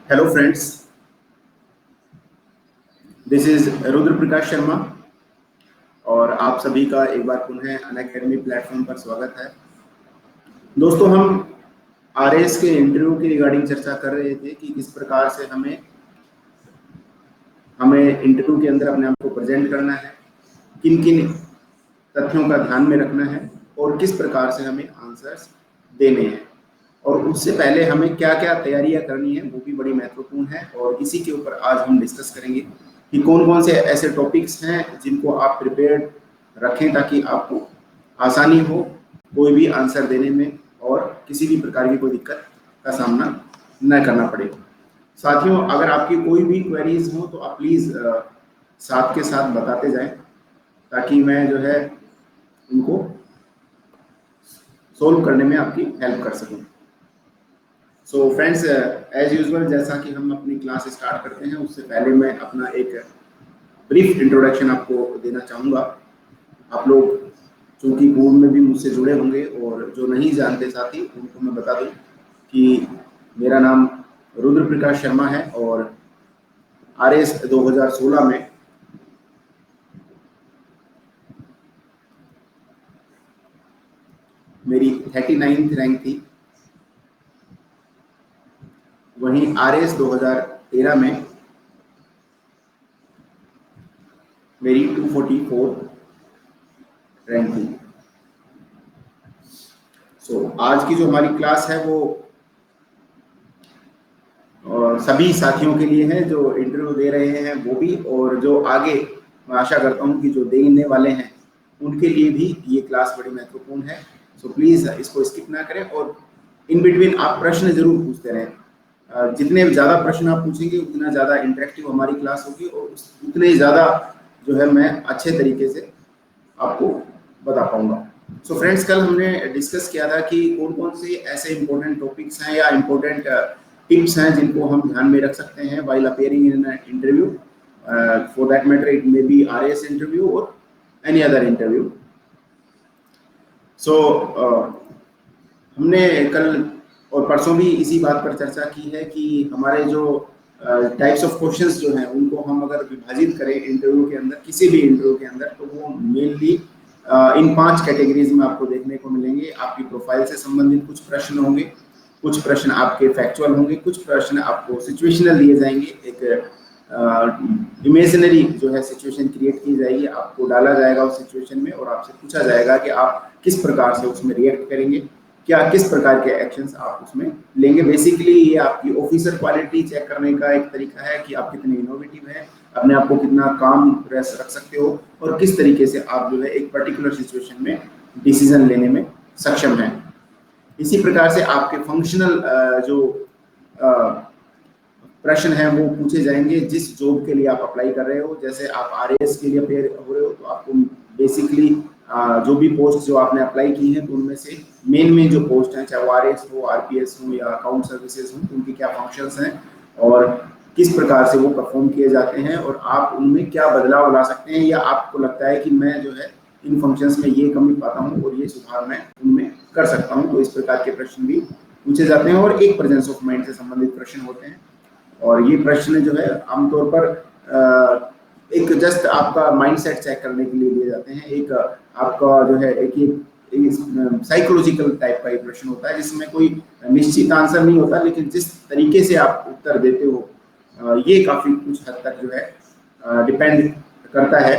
Hello friends, this is Rudra Prakash Sharma और आप सभी का एक बार पुनः अनअकैडमी प्लेटफॉर्म पर स्वागत है। दोस्तों, हम आरएस के इंटरव्यू के रिगार्डिंग चर्चा कर रहे थे कि किस प्रकार से हमें इंटरव्यू के अंदर अपने आप को प्रेजेंट करना है, किन किन तथ्यों का ध्यान में रखना है और किस प्रकार से हमें आंसर्स देने हैं। और उससे पहले हमें क्या क्या तैयारियां करनी है वो भी बड़ी महत्वपूर्ण है। और इसी के ऊपर आज हम डिस्कस करेंगे कि कौन कौन से ऐसे टॉपिक्स हैं जिनको आप प्रिपेयर्ड रखें ताकि आपको आसानी हो कोई भी आंसर देने में और किसी भी प्रकार की कोई दिक्कत का सामना न करना पड़े। साथियों, अगर आपकी कोई भी क्वेरीज हो तो आप प्लीज़ साथ के साथ बताते जाएं ताकि मैं जो है उनको सोल्व करने में आपकी हेल्प कर सकूं। सो फ्रेंड्स, एज यूजुअल जैसा कि हम अपनी क्लास स्टार्ट करते हैं उससे पहले मैं अपना एक ब्रीफ इंट्रोडक्शन आपको देना चाहूँगा। आप लोग चूँकि पूर्व में भी मुझसे जुड़े होंगे और जो नहीं जानते साथी उनको मैं बता दूं कि मेरा नाम रुद्र प्रकाश शर्मा है और आरएस 2016 में मेरी 39th रैंक थी। वहीं आरएस 2013 में मेरी 244 रैंक थी। आज की जो हमारी क्लास है वो सभी साथियों के लिए है जो इंटरव्यू दे रहे हैं वो भी, और जो आगे मैं आशा करता हूं कि जो देने वाले हैं उनके लिए भी ये क्लास बड़ी महत्वपूर्ण है। सो प्लीज़ इसको स्किप ना करें और इन बिटवीन आप प्रश्न जरूर पूछते रहें। जितने ज़्यादा प्रश्न आप पूछेंगे उतना ज़्यादा इंटरेक्टिव हमारी क्लास होगी और उतने ही ज़्यादा जो है मैं अच्छे तरीके से आपको बता पाऊंगा। सो फ्रेंड्स, कल हमने डिस्कस किया था कि कौन कौन से ऐसे इंपॉर्टेंट टॉपिक्स हैं या इंपॉर्टेंट टिप्स हैं जिनको हम ध्यान में रख सकते हैं while appearing in interview. For that matter it may be RS interview और एनी अदर इंटरव्यू। सो हमने कल और परसों भी इसी बात पर चर्चा की है कि हमारे जो टाइप्स ऑफ क्वेश्चंस जो हैं उनको हम अगर विभाजित करें इंटरव्यू के अंदर, किसी भी इंटरव्यू के अंदर, तो वो मेनली इन 5 कैटेगरीज में आपको देखने को मिलेंगे। आपकी प्रोफाइल से संबंधित कुछ प्रश्न होंगे, कुछ प्रश्न आपके फैक्चुअल होंगे, कुछ प्रश्न आपको सिचुएशनल दिए जाएंगे। एक इमेजिनरी जो है सिचुएशन क्रिएट की जाएगी, आपको डाला जाएगा उस सिचुएशन में और आपसे पूछा जाएगा कि आप किस प्रकार से उसमें रिएक्ट करेंगे, क्या किस प्रकार के एक्शंस आप उसमें लेंगे। बेसिकली ये आपकी ऑफिसर क्वालिटी चेक करने का एक तरीका है कि आप कितने इनोवेटिव हैं, अपने आप को कितना काम रख सकते हो और किस तरीके से आप जो है एक पर्टिकुलर सिचुएशन में डिसीजन लेने में सक्षम हैं। इसी प्रकार से आपके फंक्शनल जो प्रश्न हैं वो पूछे जाएंगे जिस जॉब के लिए आप अप्लाई कर रहे हो। जैसे आप आरएएस के लिए अपेयर हो रहे हो तो आपको बेसिकली जो भी पोस्ट जो आपने अप्लाई की है तो उनमें से मेन जो पोस्ट हैं, चाहे वो आरएएस हो, आरपीएस हो या अकाउंट सर्विसेज हो, उनके क्या फंक्शंस हैं और किस प्रकार से वो परफॉर्म किए जाते हैं और आप उनमें क्या बदलाव ला सकते हैं, या आपको लगता है कि मैं जो है इन फंक्शंस में ये कमी पाता हूँ और ये सुधार मैं उनमें कर सकता हूँ। तो इस प्रकार के प्रश्न भी पूछे जाते हैं और एक प्रेजेंस ऑफ माइंड से संबंधित प्रश्न होते हैं। और ये प्रश्न जो है आमतौर पर एक जस्ट आपका माइंडसेट चेक करने के लिए दिए जाते हैं। एक आपका जो है एक साइकोलॉजिकल टाइप का एक प्रश्न होता है जिसमें कोई निश्चित आंसर नहीं होता, लेकिन जिस तरीके से आप उत्तर देते हो ये काफ़ी कुछ हद तक जो है डिपेंड करता है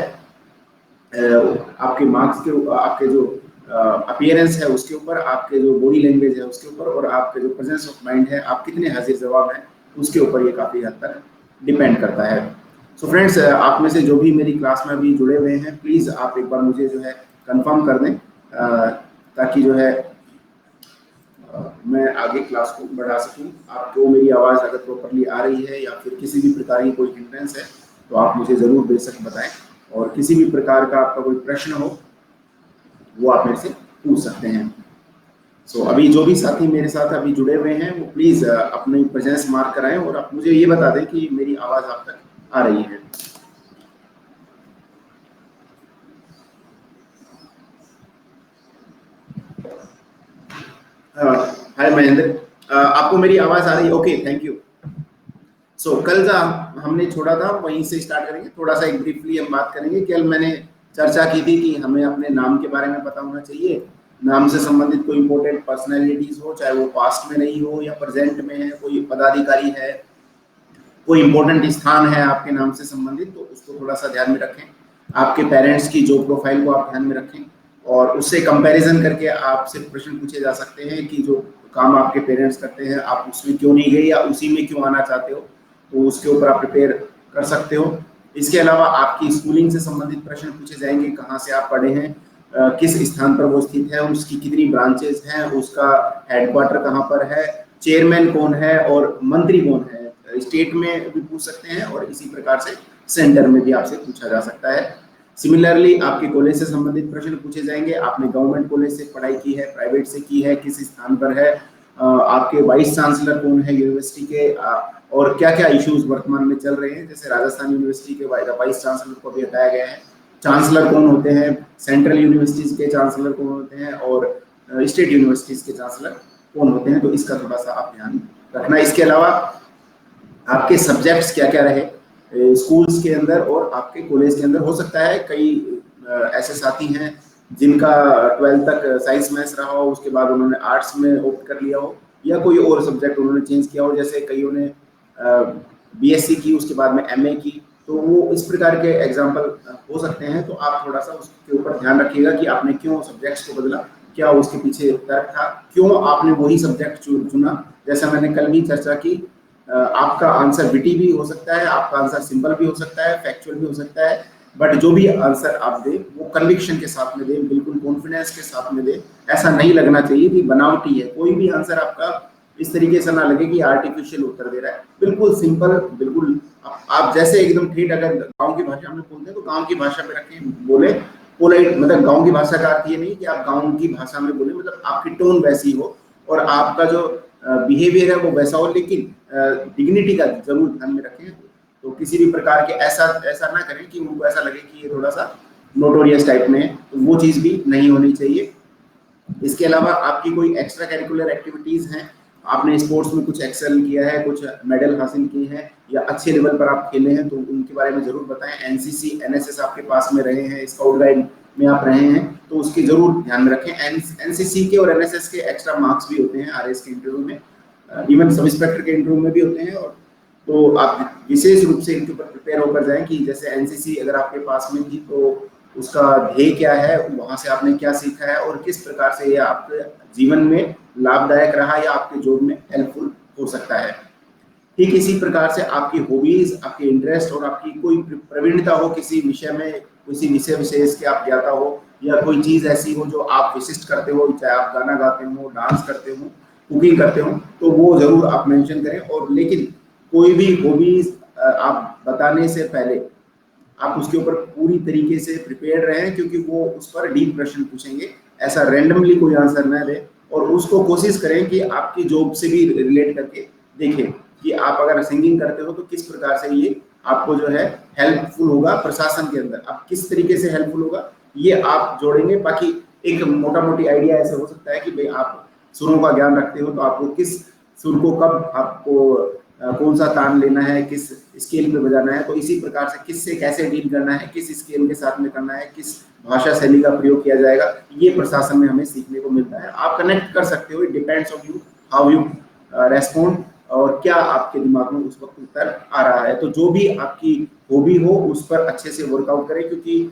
आपके मार्क्स के, आपके जो अपीयरेंस है उसके ऊपर, आपके जो बॉडी लैंग्वेज है उसके ऊपर और आपके जो प्रेजेंस ऑफ माइंड है, आप कितने हाजिर जवाब हैं उसके ऊपर ये काफ़ी हद तक डिपेंड करता है। सो फ्रेंड्स, आप में से जो भी मेरी क्लास में अभी जुड़े हुए हैं प्लीज़ आप एक बार मुझे जो है कंफर्म कर दें ताकि जो है मैं आगे क्लास को बढ़ा सकूं। आपको मेरी आवाज़ अगर प्रॉपरली आ रही है या फिर किसी भी प्रकार की कोई हिंड्रेंस है तो आप मुझे ज़रूर बेशक बताएं और किसी भी प्रकार का आपका कोई प्रश्न हो वो आप मेरे से पूछ सकते हैं। सो अभी जो भी साथी मेरे साथ अभी जुड़े हुए हैं वो प्लीज़ अपनी प्रेजेंस मार्क कराएं और आप मुझे ये बता दें कि मेरी आवाज़ आप तक आ रही है। हाय महेंद्र, आपको मेरी आवाज़ आ रही है? Okay, thank you. कल हमने छोड़ा था वहीं से स्टार्ट करेंगे। थोड़ा सा एक ब्रीफली हम बात करेंगे। कल मैंने चर्चा की थी कि हमें अपने नाम के बारे में पता होना चाहिए। नाम से संबंधित कोई इंपॉर्टेंट पर्सनैलिटीज हो, चाहे वो पास्ट में नहीं हो या प्रेजेंट में है, कोई पदाधिकारी है, कोई इंपॉर्टेंट स्थान है आपके नाम से संबंधित, तो उसको थोड़ा सा ध्यान में रखें। आपके पेरेंट्स की जॉब प्रोफाइल को आप ध्यान में रखें और उससे कंपैरिजन करके आपसे प्रश्न पूछे जा सकते हैं कि जो काम आपके पेरेंट्स करते हैं आप उसमें क्यों नहीं गए या उसी में क्यों आना चाहते हो, तो उसके ऊपर आप प्रिपेयर कर सकते हो। इसके अलावा आपकी स्कूलिंग से संबंधित प्रश्न पूछे जाएंगे, कहाँ से आप पढ़े हैं, किस स्थान पर वो स्थित है, उसकी कितनी ब्रांचेस हैं, उसका हेडक्वार्टर कहाँ पर है, चेयरमैन कौन है और मंत्री कौन है। स्टेट में भी पूछ सकते हैं और इसी प्रकार से सेंटर में भी आपसे पूछा जा सकता है। सिमिलरली आपके कॉलेज से संबंधित प्रश्न पूछे जाएंगे। आपने गवर्नमेंट कॉलेज से पढ़ाई की है, प्राइवेट से की है, किस स्थान पर है, आपके वाइस चांसलर कौन है यूनिवर्सिटी के, और क्या क्या इश्यूज वर्तमान में चल रहे हैं। जैसे राजस्थान यूनिवर्सिटी के वाइस चांसलर को भी हटाया गया है, चांसलर कौन होते हैं, सेंट्रल यूनिवर्सिटीज के चांसलर कौन होते हैं और स्टेट यूनिवर्सिटीज के चांसलर कौन होते हैं, तो इसका थोड़ा सा आप ध्यान रखना। इसके अलावा आपके सब्जेक्ट्स क्या क्या रहे स्कूल्स के अंदर और आपके कॉलेज के अंदर। हो सकता है कई ऐसे साथी हैं जिनका 12th तक साइंस मैथ्स रहा हो, उसके बाद उन्होंने आर्ट्स में ऑप्ट कर लिया हो या कोई और सब्जेक्ट उन्होंने चेंज किया हो। जैसे कईयों ने बीएससी की, उसके बाद में एमए की, तो वो इस प्रकार के एग्जाम्पल हो सकते हैं। तो आप थोड़ा सा उसके ऊपर ध्यान रखिएगा कि आपने क्यों सब्जेक्ट्स को बदला, क्या उसके पीछे तर्क था, क्यों आपने वही सब्जेक्ट चुना। जैसा मैंने कल भी चर्चा की, आपका आंसर विटी भी हो सकता है, आपका आंसर सिंपल भी हो सकता है, फैक्चुअल भी हो सकता है, बट जो भी आंसर आप दे वो कन्विक्शन के साथ में दे, बिल्कुल कॉन्फिडेंस के साथ में दे। ऐसा नहीं लगना चाहिए कि बनावटी है। कोई भी आंसर आपका इस तरीके से ना लगे कि आर्टिफिशियल उत्तर दे रहा है, बिल्कुल सिंपल, बिल्कुल आप जैसे एकदम ठीक। अगर गांव की भाषा में बोलते हैं तो गांव की भाषा में रखें, बोले पोलाइट। मतलब गांव की भाषा का अर्थ ये नहीं कि आप गांव की भाषा में बोले, मतलब आपकी टोन वैसी हो और आपका जो बिहेवियर है वो वैसा हो, लेकिन डिग्निटी का जरूर ध्यान में रखें। तो किसी भी प्रकार के ऐसा ऐसा ना करें कि उनको ऐसा लगे कि ये थोड़ा सा नोटोरियस टाइप में है, तो वो चीज भी नहीं होनी चाहिए। इसके अलावा आपकी कोई एक्स्ट्रा करिकुलर एक्टिविटीज हैं, आपने स्पोर्ट्स में कुछ एक्सेल किया है, कुछ मेडल हासिल किए हैं या अच्छे लेवल पर आप खेले हैं, तो उनके बारे में जरूर बताएं। एनसीसी एनएसएस आपके पास में रहे हैं, स्काउट गाइड में आप रहे हैं, तो उसकी जरूर ध्यान में रखें। एनसीसी के और एनएसएस के एक्स्ट्रा मार्क्स भी होते हैं आरएस के इंटरव्यू में, इवन सब इंस्पेक्टर के इंटरव्यू में भी होते हैं। और तो आप विशेष रूप से इनके ऊपर प्रिपेयर होकर जाएं कि जैसे एनसीसी अगर आपके पास में थी तो उसका ध्येय क्या है, वहां से आपने क्या सीखा है और किस प्रकार से ये आपके जीवन में लाभदायक रहा या आपके जॉब में हेल्पफुल हो सकता है। ठीक इसी प्रकार से आपकी हॉबीज, आपके इंटरेस्ट और आपकी कोई प्रवीणता हो किसी विषय में, किसी विषय विशेष के आप ज्ञाता हो या कोई चीज ऐसी हो जो आप विशिष्ट करते हो, चाहे आप गाना गाते हो, डांस करते हो, कुकिंग करते हो, तो वो जरूर आप मेंशन करें। और लेकिन कोई भी हॉबीज आप बताने से पहले आप उसके ऊपर पूरी तरीके से प्रिपेयर रहें, क्योंकि वो उस पर डीप प्रश्न पूछेंगे। ऐसा रैंडमली कोई आंसर न दे और उसको कोशिश करें कि आपकी जॉब से भी रिलेट करके देखें कि आप अगर सिंगिंग करते हो तो किस प्रकार से ये आपको जो है हेल्पफुल होगा प्रशासन के अंदर, आप किस तरीके से हेल्पफुल होगा ये आप जोड़ेंगे। बाकी एक मोटा मोटी आइडिया ऐसा हो सकता है कि भाई आप सुरों का ज्ञान रखते हो तो आपको किस सुर को कब आपको कौन सा तान लेना है, किस स्केल पे बजाना है, तो इसी प्रकार से किससे कैसे डील करना है, किस स्केल के साथ में करना है, किस भाषा शैली का प्रयोग किया जाएगा, ये प्रशासन में हमें सीखने को मिलता है। आप कनेक्ट कर सकते हो, it depends on you how you respond और क्या आपके दिमाग में उस वक्त उत्तर आ रहा है। तो जो भी आपकी हॉबी हो उस पर अच्छे से वर्कआउट करें, क्योंकि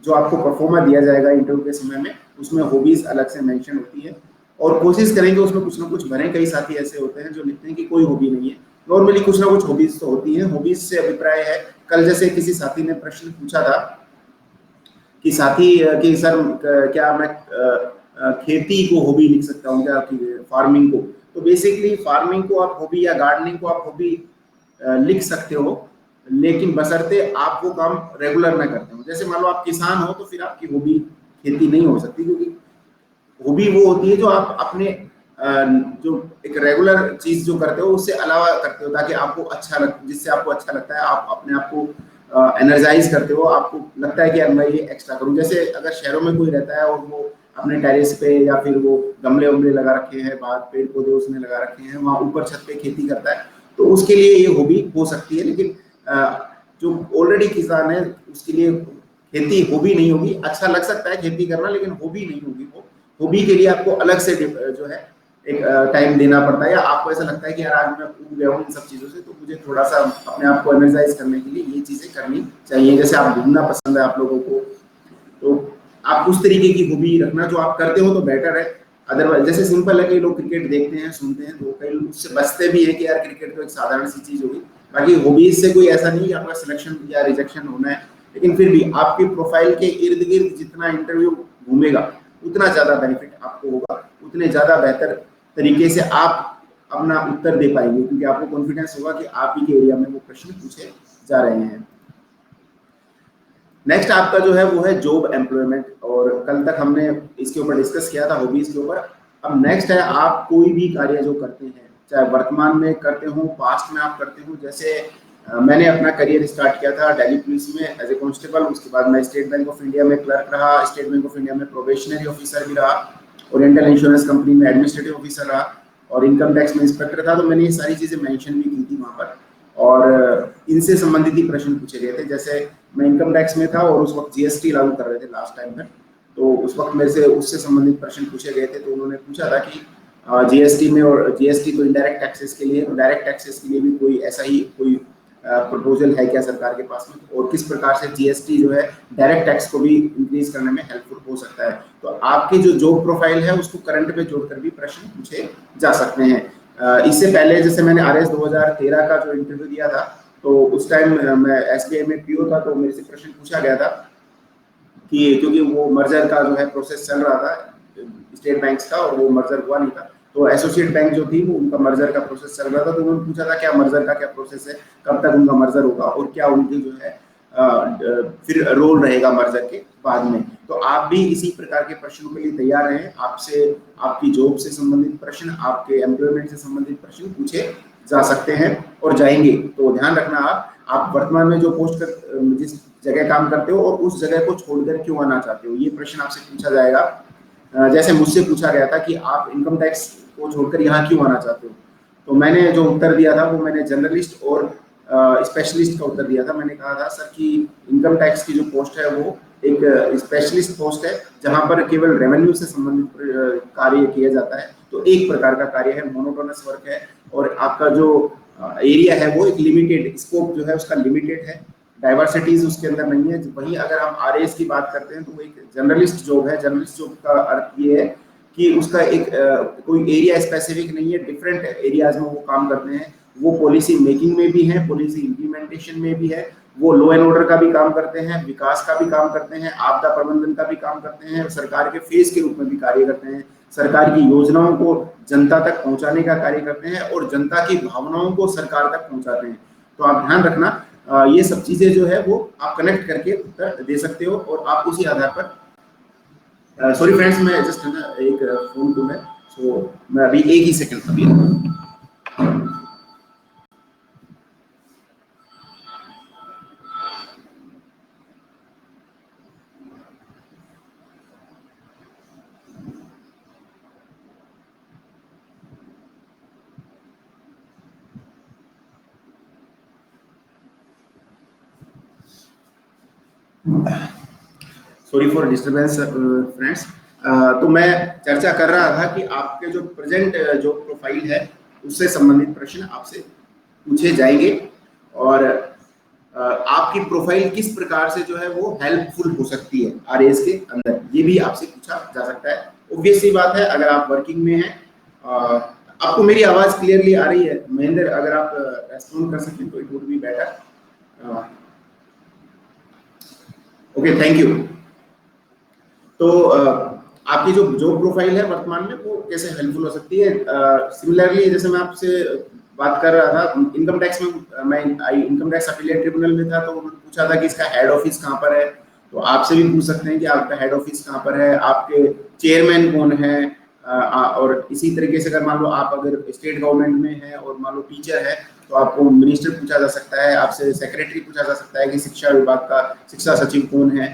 जो आपको परफॉर्मा दिया जाएगा इंटरव्यू के समय में उसमें हॉबीज अलग से मेंशन होती है और कोशिश करेंगे उसमें कुछ ना कुछ भरें। कई साथी ऐसे होते हैं जो लिखते हैं कि कोई हॉबी नहीं है, नॉर्मली कुछ ना कुछ हॉबीज तो होती है। हॉबीज से अभिप्राय है, कल जैसे किसी साथी ने प्रश्न पूछा था कि साथी कि सर क्या मैं खेती को हॉबी लिख सकता हूँ क्या, फार्मिंग को। तो बेसिकली फार्मिंग को आप हॉबी या गार्डनिंग को आप हॉबी लिख सकते हो, लेकिन बशर्ते आप वो काम रेगुलर ना करते हो। जैसे मान लो आप किसान हो तो फिर आपकी हॉबी खेती नहीं हो सकती, क्योंकि हॉबी वो होती है जो आप अपने जो एक रेगुलर चीज जो करते हो उससे अलावा करते हो, ताकि आपको अच्छा जिससे आपको अच्छा लगता है, आप अपने आप को एनर्जाइज करते हो, आपको लगता है कि यार मैं ये एक्स्ट्रा करूं। जैसे अगर शहरों में कोई रहता है और वो अपने टेरेस पे या फिर वो गमले वमले लगा रखे हैं, बाहर पेड़ पौधे उसने लगा रखे हैं, वहां ऊपर छत पे खेती करता है, तो तो उसके लिए ये हॉबी हो सकती है। लेकिन जो ऑलरेडी किसान है उसके लिए खेती हॉबी नहीं होगी। अच्छा लग सकता है खेती करना, लेकिन हॉबी नहीं होगी। वो हॉबी के लिए आपको अलग से जो है एक टाइम देना पड़ता है, या आपको ऐसा लगता है कि यार आज मैं ऊब गया हूँ इन सब चीज़ों से, तो मुझे थोड़ा सा अपने आप को एनर्जाइज करने के लिए ये चीज़ें करनी चाहिए। जैसे आप घूमना पसंद है आप लोगों को, तो आप उस तरीके की हॉबी रखना जो आप करते हो तो बेटर है। अदरवाइज जैसे सिंपल है, कई लोग क्रिकेट देखते हैं सुनते हैं, तो कई लोग उससे बचते भी है कि यार क्रिकेट तो एक साधारण सी चीज़ होगी। बाकी हॉबीज से कोई ऐसा नहीं कि आपका सिलेक्शन या रिजेक्शन होना है, लेकिन फिर भी आपकी प्रोफाइल के इर्द गिर्द जितना इंटरव्यू घूमेगा उतना ज़्यादा बेनिफिट आपको होगा, उतने ज़्यादा बेहतर तरीके से आप अपना उत्तर दे पाएंगे, क्योंकि आपको कॉन्फिडेंस होगा कि आप ही के एरिया में वो प्रश्न पूछे जा रहे हैं। नेक्स्ट आपका जो है वो है जॉब एम्प्लॉयमेंट, और कल तक हमने इसके ऊपर डिस्कस किया था हॉबीज के ऊपर। अब नेक्स्ट है आप कोई भी कार्य जो करते हैं, चाहे वर्तमान में करते हो, पास्ट में आप करते हो। जैसे मैंने अपना करियर स्टार्ट किया था दिल्ली पुलिस में एज ए कांस्टेबल, उसके बाद मैं स्टेट बैंक ऑफ इंडिया में क्लर्क रहा, स्टेट बैंक ऑफ इंडिया में प्रोबेशनरी ऑफिसर भी रहा, ओरिएंटल इंश्योरेंस कंपनी में एडमिनिस्ट्रेटिव ऑफिसर रहा, और इनकम टैक्स में इंस्पेक्टर था। तो मैंने ये सारी चीज़ें मेंशन भी की थी वहाँ पर, और इनसे संबंधित ही प्रश्न पूछे गए थे। जैसे मैं इनकम टैक्स में था और उस वक्त जीएसटी लागू कर रहे थे लास्ट टाइम में, तो उस वक्त मेरे से उससे संबंधित प्रश्न पूछे गए थे। तो उन्होंने पूछा था कि जीएसटी में, और जीएसटी तो इनडायरेक्ट टैक्सेस के लिए, डायरेक्ट टैक्सेस के लिए भी कोई ऐसा ही कोई प्रपोजल है क्या सरकार के पास में, और किस प्रकार से जीएसटी जो है डायरेक्ट टैक्स को भी इंक्रीज करने में हेल्पफुल हो सकता है। तो आपकी जो जॉब प्रोफाइल है उसको करंट में जोड़कर भी प्रश्न पूछे जा सकते हैं। इससे पहले जैसे मैंने आरएस 2013 का जो इंटरव्यू दिया था, तो उस टाइम मैं एसबीआई में पीओ था, तो मेरे से प्रश्न पूछा गया था कि क्योंकि वो मर्जर का जो है प्रोसेस चल रहा था स्टेट बैंक्स का, और वो मर्जर हुआ नहीं था, तो एसोसिएट बैंक जो थी वो उनका मर्जर का प्रोसेस चल रहा था। तो उन्होंने पूछा था क्या मर्जर का क्या प्रोसेस है, कब तक उनका मर्जर होगा, और क्या उनकी जो है फिर रोल रहेगा मर्जर के बाद में। तो आप भी इसी प्रकार के प्रश्नों के लिए तैयार रहें। आपसे आपकी जॉब से संबंधित प्रश्न, आपके एम्प्लॉयमेंट से संबंधित प्रश्न पूछे जा सकते हैं और जाएंगे। तो ध्यान रखना आप वर्तमान में जो पोस्ट कर जिस जगह काम करते हो और उस जगह को छोड़कर क्यों आना चाहते हो, ये प्रश्न आपसे पूछा जाएगा। जैसे मुझसे पूछा गया था कि आप इनकम टैक्स को छोड़कर यहाँ क्यों आना चाहते हो, तो मैंने जो उत्तर दिया था वो मैंने जर्नलिस्ट और स्पेशलिस्ट का उत्तर दिया था। मैंने कहा था सर कि इनकम टैक्स की जो पोस्ट है वो एक स्पेशलिस्ट पोस्ट है, जहां पर केवल रेवेन्यू से संबंधित कार्य किया जाता है। तो एक प्रकार का कार्य है, मोनोटोनस वर्क है, और आपका जो एरिया है वो एक लिमिटेड स्कोप जो है उसका लिमिटेड है, डाइवर्सिटीज उसके अंदर नहीं है। वहीं अगर हम आरएएस की बात करते हैं तो वो एक जर्नलिस्ट जॉब है। जर्नलिस्ट जॉब का अर्थ ये है कि उसका एक कोई एरिया स्पेसिफिक नहीं है, डिफरेंट एरियाज में वो काम करते हैं। वो पॉलिसी मेकिंग में भी है, पॉलिसी इम्प्लीमेंटेशन में भी है, वो लॉ एंड ऑर्डर का भी काम करते हैं, विकास का भी काम करते हैं, आपदा प्रबंधन का भी काम करते हैं, सरकार के फेस के रूप में भी कार्य करते हैं, सरकार की योजनाओं को जनता तक पहुंचाने का कार्य करते हैं, और जनता की भावनाओं को सरकार तक पहुंचाते हैं। तो आप ध्यान रखना, ये सब चीजें जो है वो आप कनेक्ट करके उत्तर दे सकते हो, और आप उसी आधार पर सॉरी फ्रेंड्स, मैं जस्ट एक फोन कॉल है, सो मैं अभी एक ही सेकंड अभी सॉरी फॉर डिस्टर्बेंस फ्रेंड्स। तो मैं चर्चा कर रहा था कि आपके जो प्रेजेंट जो प्रोफाइल है उससे संबंधित प्रश्न आपसे पूछे जाएंगे, और आपकी प्रोफाइल किस प्रकार से जो है वो हेल्पफुल हो सकती है आरएएस के अंदर, ये भी आपसे पूछा जा सकता है। ऑब्वियस सी बात है, अगर आप वर्किंग में हैं, आपको मेरी आवाज क्लियरली आ रही है महेंद्र, अगर आप रेस्पॉन्ड कर सकें तो it would be better. Okay, thank you. तो आपकी जो जॉब प्रोफाइल है वर्तमान में वो कैसे हेल्पफुल हो सकती है। सिमिलरली जैसे मैं आपसे बात कर रहा था इनकम टैक्स में, मैं इनकम टैक्स अपीलेट ट्रिब्यूनल में था, तो उन्होंने पूछा था कि इसका हेड ऑफिस कहाँ पर है। तो आपसे भी पूछ सकते हैं कि आपका हेड ऑफिस कहाँ पर है, आपके चेयरमैन कौन है, और इसी तरीके से अगर मान लो आप अगर स्टेट गवर्नमेंट में है और मान लो टीचर है तो आपको मिनिस्टर पूछा जा सकता है, आपसे सेक्रेटरी पूछा जा सकता है कि शिक्षा विभाग का शिक्षा सचिव कौन है,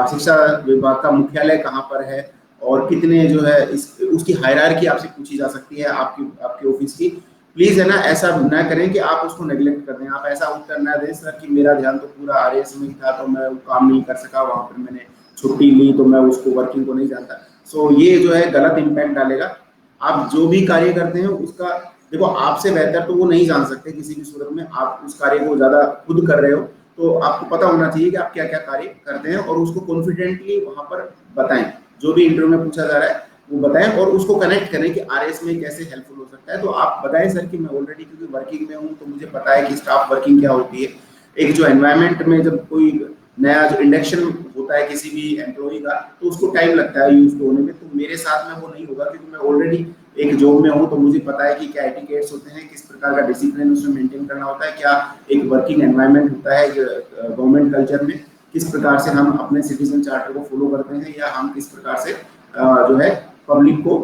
शिक्षा विभाग का मुख्यालय कहाँ पर है, और कितने जो है उसकी हायरार्की आपसे पूछी जा सकती है आपकी ऑफिस की। प्लीज है ना ऐसा ना करें कि आप उसको नेग्लेक्ट कर दें। आप ऐसा उत्तर ना दें सर कि मेरा ध्यान तो पूरा आरएस में ही था तो मैं काम नहीं कर सका, वहां पर मैंने छुट्टी ली तो मैं उसको वर्किंग को नहीं जानता। सो ये जो है गलत इम्पैक्ट डालेगा। आप जो भी कार्य करते हैं उसका, देखो आपसे बेहतर तो वो नहीं जान सकते किसी भी सूरत में। आप उस कार्य को ज्यादा खुद कर रहे हो तो आपको पता होना चाहिए कि आप क्या क्या कार्य करते हैं और उसको कॉन्फिडेंटली वहां पर बताएं। जो भी इंटरव्यू में पूछा जा रहा है वो बताएं और उसको कनेक्ट करें कि आरएस में कैसे हेल्पफुल हो सकता है। तो आप बताएं सर कि मैं ऑलरेडी क्योंकि वर्किंग में हूँ तो मुझे पता है कि स्टाफ वर्किंग क्या होती है। एक जो एनवायरनमेंट में जब कोई नया जो इंडक्शन होता है किसी भी एम्प्लॉय का तो उसको टाइम लगता है यूज होने में, तो मेरे साथ में वो नहीं होगा क्योंकि मैं ऑलरेडी एक जॉब में हूँ तो मुझे पता है कि क्या एटिकेट्स होते हैं, किस प्रकार का डिसिप्लिन उसमें मेंटेन करना होता है, क्या एक वर्किंग एनवायरनमेंट होता है गवर्नमेंट कल्चर में, किस प्रकार से हम अपने सिटीजन चार्टर को फॉलो करते हैं या हम किस प्रकार से जो है पब्लिक को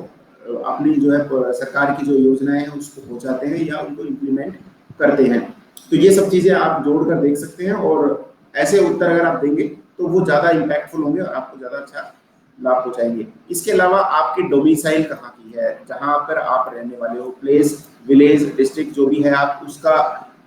अपनी जो है सरकार की जो योजनाएं हैं उसको पहुंचाते हैं या उनको इम्प्लीमेंट करते हैं। तो ये सब चीजें आप जोड़कर देख सकते हैं और ऐसे उत्तर अगर आप देंगे तो वो ज्यादा इम्पैक्टफुल होंगे और आपको ज्यादा अच्छा लाभ पहुंचाएंगे। इसके अलावा आपकी डोमिसाइल कहाँ की है, जहां पर आप रहने वाले हो, प्लेस, विलेज, डिस्ट्रिक्ट जो भी है आप उसका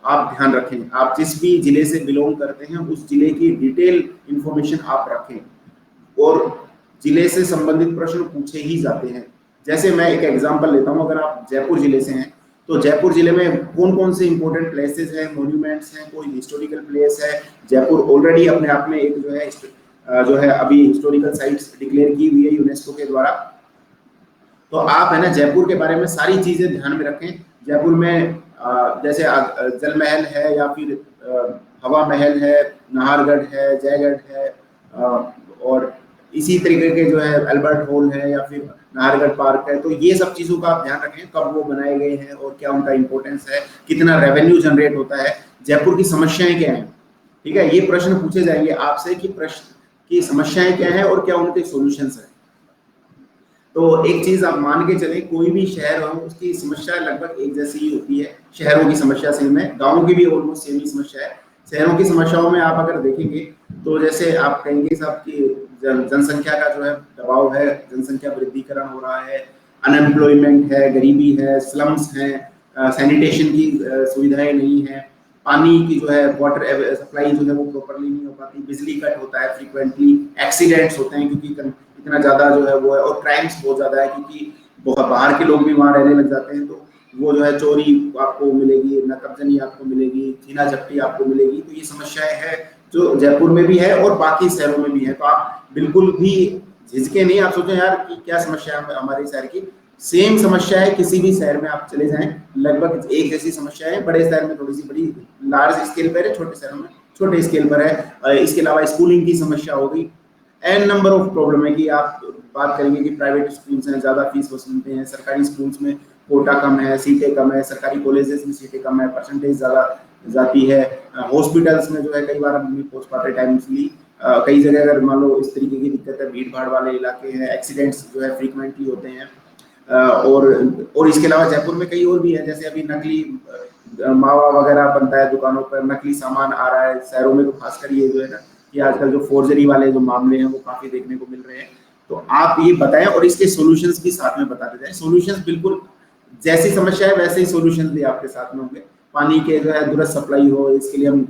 आप ध्यान रखें। आप जिस भी जिले से बिलोंग करते हैं उस जिले की डिटेल इंफॉर्मेशन आप रखें और जिले से संबंधित प्रश्न पूछे ही जाते हैं। जैसे मैं एक एग्जांपल लेता हूं, अगर आप जयपुर जिले से हैं तो जयपुर जिले में कौन कौन से इंपॉर्टेंट प्लेसेस हैं, मॉन्यूमेंट्स हैं, कोई हिस्टोरिकल प्लेस है। जयपुर ऑलरेडी अपने आप में एक जो है अभी हिस्टोरिकल साइट्स डिक्लेयर की हुई है यूनेस्को के द्वारा। तो आप है ना जयपुर के बारे में सारी चीजें ध्यान में रखें। जयपुर में जैसे जल महल है या फिर हवा महल है, नाहरगढ़ है, जयगढ़ है, और इसी तरीके के जो है अल्बर्ट हॉल है या फिर नाहरगढ़ पार्क है। तो ये सब चीजों का आप ध्यान रखें, कब वो बनाए गए हैं और क्या उनका इंपॉर्टेंस है, कितना रेवेन्यू जनरेट होता है, जयपुर की समस्याएं क्या हैं। ठीक है, ये प्रश्न पूछे जाएंगे आपसे कि प्रश्न की समस्याएं क्या है और क्या उनके सॉल्यूशंस है। तो एक चीज आप मान के चले, कोई भी शहर हो उसकी समस्या लगभग एक जैसी ही होती है। शहरों की समस्या सेम है, गाँव की भी ऑलमोस्ट सेम ही समस्या है। शहरों की समस्याओं में आप अगर देखेंगे तो जैसे आप कहेंगे साहब की जनसंख्या का जो है दबाव है, जनसंख्या वृद्धिकरण हो रहा है, अनएम्प्लॉयमेंट है, गरीबी है, स्लम्स हैं, सैनिटेशन की सुविधाएं नहीं है, पानी की जो है वाटर सप्लाई जो है वो प्रॉपरली नहीं हो पाती, बिजली कट होता है फ्रीक्वेंटली, एक्सीडेंट्स होते हैं क्योंकि इतना ज्यादा जो है वो है, और क्राइम्स बहुत ज्यादा है क्योंकि बहुत बाहर के लोग भी वहां रहने लग जाते हैं। तो वो जो है चोरी आपको मिलेगी, नकबजनी आपको मिलेगी, छीना झपटी आपको मिलेगी। तो ये समस्याएं हैं जो जयपुर में भी है और बाकी शहरों में भी है। तो आप बिल्कुल भी झिझके नहीं, आप सोचें यार कि क्या समस्या है हमारे शहर की, सेम समस्या है किसी भी शहर में आप चले जाएं, लगभग एक जैसी समस्या है। बड़े शहर में थोड़ी सी बड़ी लार्ज स्केल पर है, छोटे शहरों में छोटे स्केल पर है। इसके अलावा स्कूलिंग की समस्या होगी, एन नंबर ऑफ प्रॉब्लम है कि आप बात करेंगे कि प्राइवेट स्कूल्स हैं ज्यादा फीस वसूलते हैं, सरकारी स्कूल्स में कोटा कम है, सीटें कम है, सरकारी कॉलेजेस में सीटें कम है, परसेंटेज ज्यादा जाती है, हॉस्पिटल्स में जो है कई बार हम नहीं पहुंच पाते टाइमली, कई जगह अगर मान लो इस तरीके की दिक्कत है, भीड़ भाड़ वाले इलाके हैं, एक्सीडेंट्स जो है फ्रीक्वेंटली होते हैं। और इसके अलावा जयपुर में कई और भी है, जैसे अभी नकली मावा वगैरह बनता है दुकानों पर, नकली सामान आ रहा है शहरों में, तो खासकर ये जो है ना कि आजकल जो फोर्जरी वाले जो मामले हैं वो काफी देखने को मिल रहे हैं। तो आप ये बताएं और इसके सॉल्यूशंस भी साथ में बताते जाएं। सॉल्यूशंस बिल्कुल जैसी समस्या है वैसे ही सॉल्यूशंस भी आपके साथ में होंगे। पानी के जो है दुरुस्त सप्लाई हो, इसके लिए हम